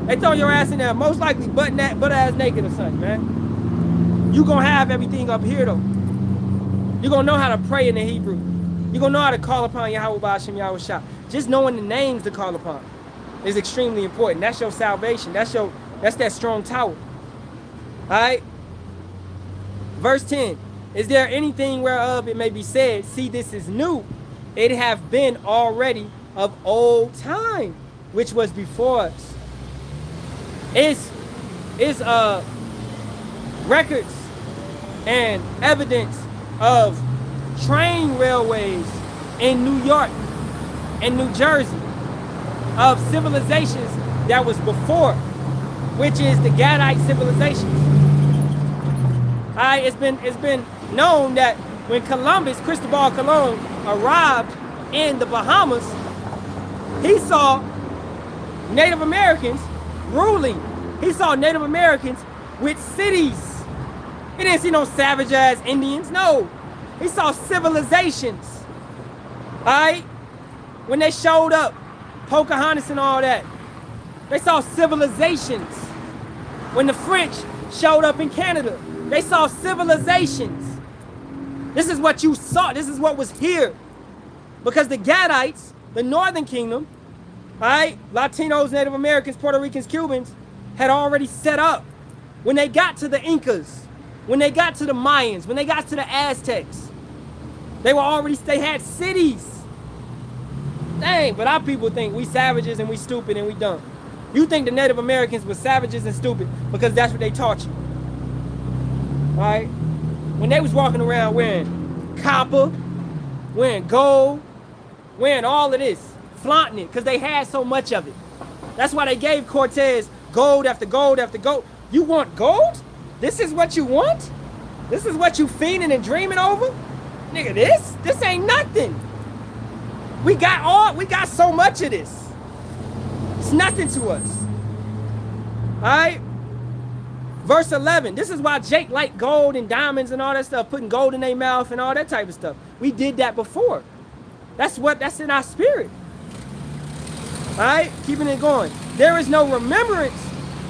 they throw your ass in there, most likely butt ass naked or something, man. You gonna have everything up here though. You're gonna know how to pray in the Hebrew. You're gonna know how to call upon Yahawah, Bahasham, Yahawashi. Just knowing the names to call upon is extremely important. That's your salvation. That's that strong tower. All right. Verse 10. Is there anything whereof it may be said, see, this is new? It have been already of old time, which was before us. It's records and evidence of train railways in New York and New Jersey, of civilizations that was before, which is the Gadite civilizations. It's been known that when Cristobal Colon arrived in the Bahamas, he saw Native Americans ruling. He saw Native Americans with cities. He didn't see no savage ass Indians. No, he saw civilizations. All right, when they showed up, Pocahontas and all that, they saw civilizations. When the French showed up in Canada, they saw civilizations. This is what you saw. This is what was here. Because the Gadites, the Northern Kingdom, all right, Latinos, Native Americans, Puerto Ricans, Cubans, had already set up. When they got to the Incas, when they got to the Mayans, when they got to the Aztecs, they had cities. Dang, but our people think we savages and we stupid and we dumb. You think the Native Americans were savages and stupid because that's what they taught you. All right? When they was walking around wearing copper, wearing gold, wearing all of this, flaunting it because they had so much of it. That's why they gave Cortez gold after gold after gold. You want gold? This is what you want? This is what you fiending and dreaming over? Nigga, this ain't nothing. We got so much of this. It's nothing to us. All right? Verse 11. This is why Jake liked gold and diamonds and all that stuff, putting gold in their mouth and all that type of stuff. We did that before. That's in our spirit. All right? Keeping it going. There is no remembrance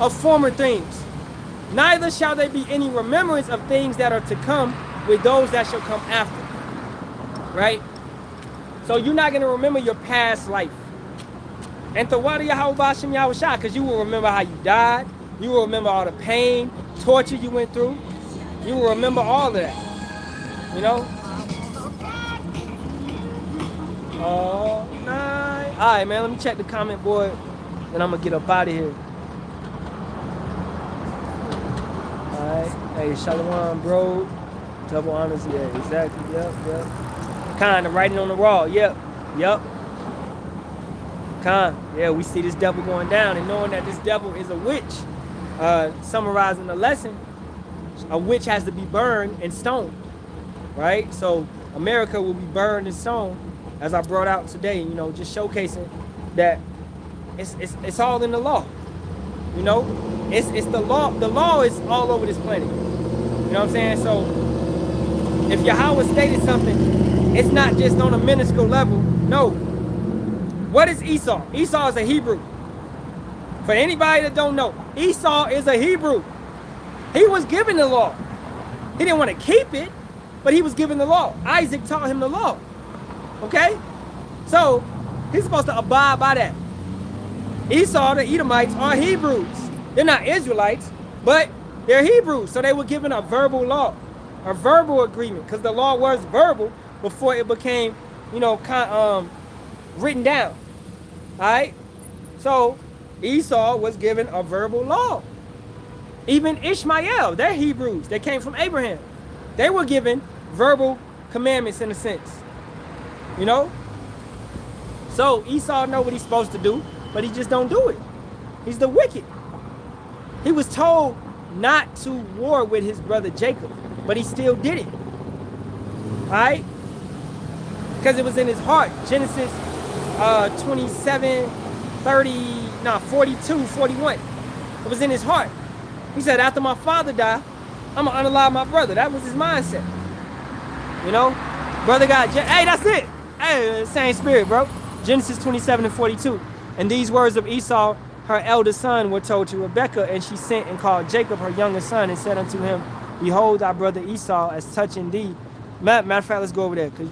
of former things. Neither shall there be any remembrance of things that are to come with those that shall come after. Right? So you're not going to remember your past life. And to what Yahawah Bahasham Yahawashi, because you will remember how you died. You will remember all the pain, torture you went through. You will remember all of that. You know? All night. All right, man, let me check the comment board, and I'm going to get up out of here. All right. Hey, Shalawam, bro. Double honors. Yeah, exactly. Yep. Kind of writing on the wall. Yep. Yeah, we see this devil going down, and knowing that this devil is a witch. Summarizing the lesson, a witch has to be burned and stoned, right? So America will be burned and stoned, as I brought out today. You know, just showcasing that it's all in the law. You know, it's the law. The law is all over this planet. You know what I'm saying? So if Yahawah stated something, it's not just on a minuscule level. No. What is Esau? Esau is a Hebrew. For anybody that don't know, Esau is a Hebrew. He was given the law. He didn't want to keep it, but he was given the law. Isaac taught him the law. Okay? So, he's supposed to abide by that. Esau, the Edomites, are Hebrews. They're not Israelites, but they're Hebrews. So they were given a verbal law, a verbal agreement, because the law was verbal before it became, you know, written down. All right? So, Esau was given a verbal law. Even Ishmael, they're Hebrews. They came from Abraham. They were given verbal commandments in a sense. You know? So Esau know what he's supposed to do, but he just don't do it. He's the wicked. He was told not to war with his brother Jacob, but he still did it. Alright? Because it was in his heart. Genesis 27, 42, 41. It was in his heart. He said, after my father died, I'm going to unalive my brother. That was his mindset. You know? Brother got, hey, that's it. Hey, same spirit, bro. Genesis 27 and 42. And these words of Esau, her eldest son, were told to Rebekah, and she sent and called Jacob, her youngest son, and said unto him, behold, thy brother Esau as touching thee. Matter of fact, let's go over there, because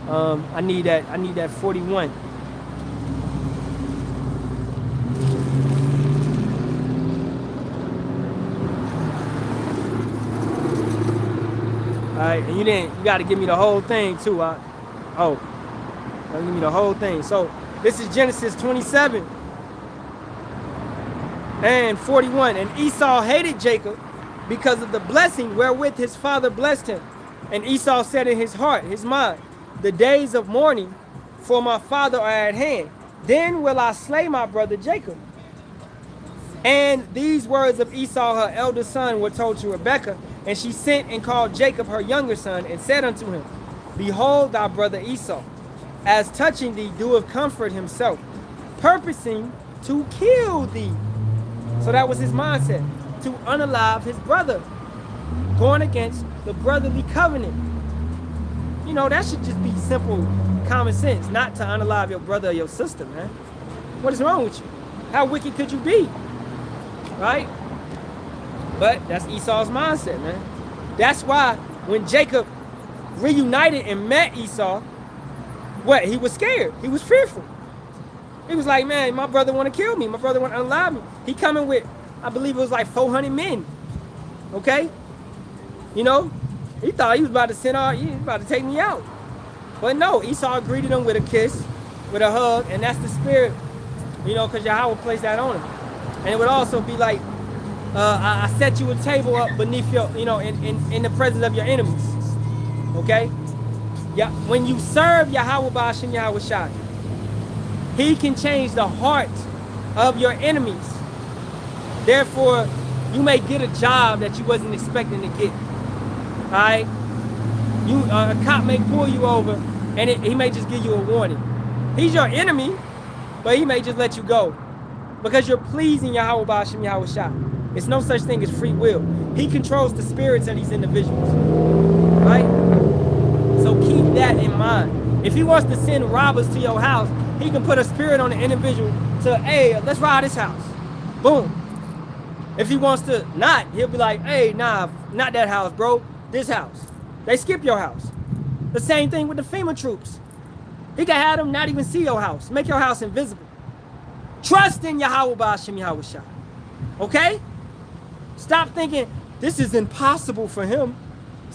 I need that 41. All right, and you got to give me the whole thing too. Give me the whole thing. So this is Genesis 27 and 41. And Esau hated Jacob because of the blessing wherewith his father blessed him. And Esau said in his heart, his mind, the days of mourning for my father are at hand. Then will I slay my brother Jacob. And these words of Esau, her eldest son, were told to Rebekah. And she sent and called Jacob, her younger son, and said unto him, behold, thy brother Esau, as touching thee, doeth comfort himself, purposing to kill thee. So that was his mindset, to unalive his brother, going against the brotherly covenant. You know, that should just be simple common sense, not to unalive your brother or your sister, man. What is wrong with you? How wicked could you be? Right? But that's Esau's mindset, man. That's why when Jacob reunited and met Esau, what? He was scared. He was fearful. He was like, man, my brother want to kill me. My brother want to unalive me. He coming with, I believe it was like 400 men. Okay? You know? He thought he was about to he was about to take me out. But no, Esau greeted him with a kiss, with a hug, and that's the spirit, you know, because Yahawah placed that on him. And it would also be like, I set you a table up beneath your, you know, in the presence of your enemies. Okay? Yeah. When you serve Yahawah Bahasham Yahawashi, he can change the heart of your enemies. Therefore, you may get a job that you wasn't expecting to get. Alright? A cop may pull you over, and he may just give you a warning. He's your enemy, but he may just let you go. Because you're pleasing Yahawah Bahasham Yahawashi. It's no such thing as free will. He controls the spirits of these individuals. Right? So keep that in mind. If he wants to send robbers to your house, he can put a spirit on the individual to, hey, let's rob this house. Boom. If he wants to not, he'll be like, hey, nah, not that house, bro. This house. They skip your house. The same thing with the FEMA troops. He can have them not even see your house. Make your house invisible. Trust in Yahawah Bahasham Yahawashi. Okay? Stop thinking this is impossible for him.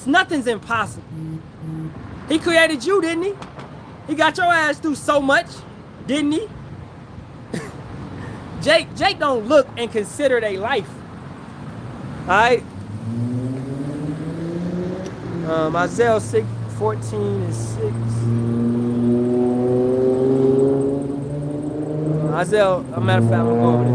Nothing's impossible. He created you, didn't he? He got your ass through so much, didn't he? Jake don't look and consider their life. Alright? Isaiah 6:14 and 6. Isaiah, a matter of fact, I'm gonna go over there.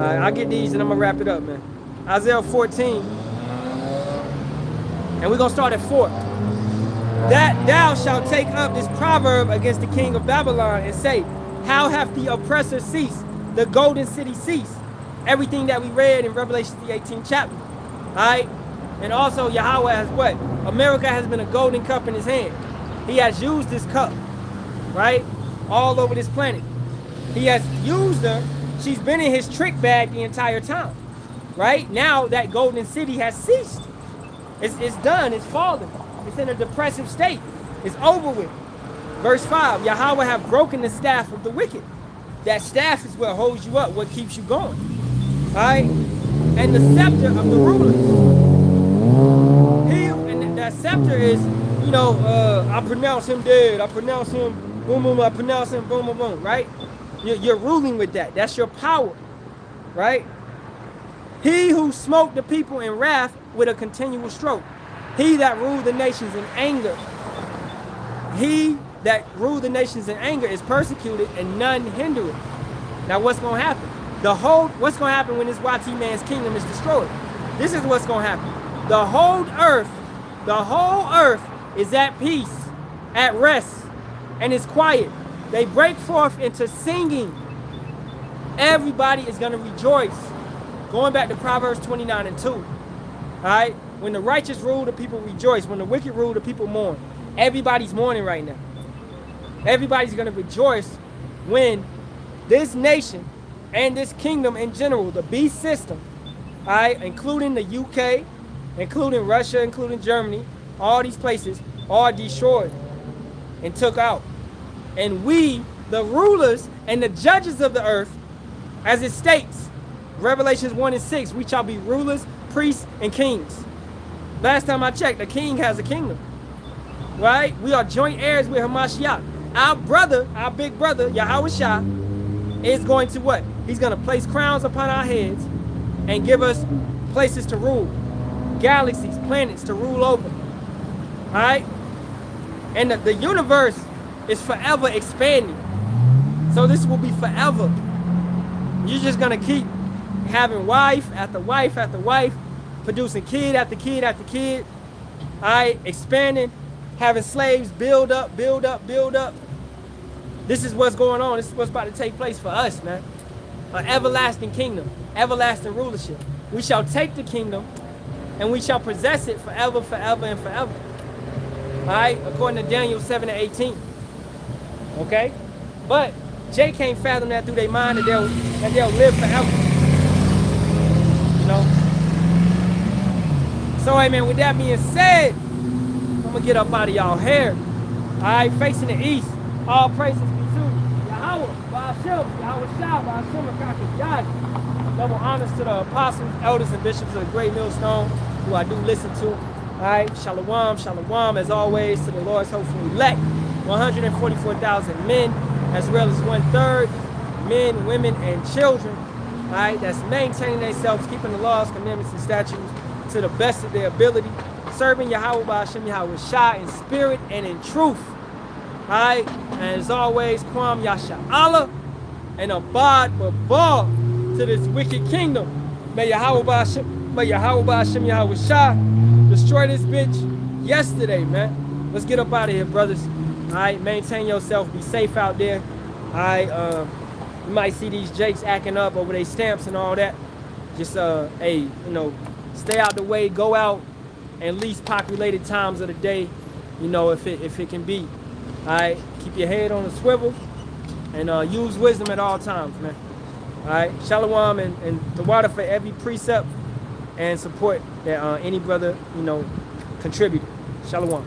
Alright, I'll get these and I'm gonna wrap it up, man. Isaiah 14. And we're gonna start at 4. That thou shalt take up this proverb against the king of Babylon and say, how hath the oppressor ceased, the golden city ceased? Everything that we read in Revelation the 18th chapter. Alright? And also Yahawah has what? America has been a golden cup in his hand. He has used this cup, right? All over this planet. He has used her. She's been in his trick bag the entire time. Right? Now that golden city has ceased. It's done. It's fallen. It's in a depressive state. It's over with. Verse 5, Yahawah have broken the staff of the wicked. That staff is what holds you up, what keeps you going. Alright? And the scepter of the rulers. And that scepter is, you know, I pronounce him dead. I pronounce him boom, boom. I pronounce him boom, boom, boom. Right? You're ruling with that. That's your power. Right? He who smote the people in wrath with a continual stroke. He that ruled the nations in anger. He that ruled the nations in anger is persecuted and none hinder it. Now what's going to happen? What's going to happen when this YT man's kingdom is destroyed? This is what's going to happen. The whole earth is at peace, at rest, and is quiet. They break forth into singing. Everybody is going to rejoice. Going back to Proverbs 29 and 2. All right? When the righteous rule, the people rejoice. When the wicked rule, the people mourn. Everybody's mourning right now. Everybody's going to rejoice when this nation and this kingdom in general, the beast system, all right, including the UK, including Russia, including Germany, all these places are destroyed and took out. And we, the rulers and the judges of the earth, as it states, Revelations 1 and 6, we shall be rulers, priests, and kings. Last time I checked, the king has a kingdom. Right? We are joint heirs with Hamashiach. Our brother, our big brother, Yahawashi, is going to what? He's going to place crowns upon our heads and give us places to rule. Galaxies, planets to rule over. Alright? And the universe is forever expanding. So this will be forever. You're just going to keep having wife after wife after wife, producing kid after kid after kid. Alright? Expanding. Having slaves build up, build up, build up. This is what's going on. This is what's about to take place for us, man. An everlasting kingdom, everlasting rulership. We shall take the kingdom and we shall possess it forever, forever, and forever. All right, according to Daniel 7 and 18. Okay? But Jay can't fathom that through their mind that they'll live forever. You know? So, hey, man, with that being said, I'm gonna get up out of y'all hair. Alright, facing the east. All praises be to Yahawah, Bahasham, Yahawashi, Bahasham, Yahawah. Double honors to the apostles, elders, and bishops of the great millstone, who I do listen to. Alright, Shalawam, Shalawam, as always, to the Lord's hopeful elect. 144,000 men, as well as 1/3 men, women, and children. Alright, that's maintaining themselves, keeping the laws, commandments, and statutes to the best of their ability. Serving Yahawah Bahasham Yahawashi in spirit and in truth. Alright? And as always, Kwam Yasharahla and abad babal to this wicked kingdom. May Yahawah Bahasham Yahawashi destroy this bitch yesterday, man. Let's get up out of here, brothers. All right, maintain yourself. Be safe out there. All right, you might see these jakes acting up over their stamps and all that. Just hey, you know, stay out the way. Go out in least populated times of the day. You know, if it can be. All right, keep your head on a swivel and use wisdom at all times, man. All right, Shalawam and the water for every precept and support that any brother, you know, contributed. Shalawam.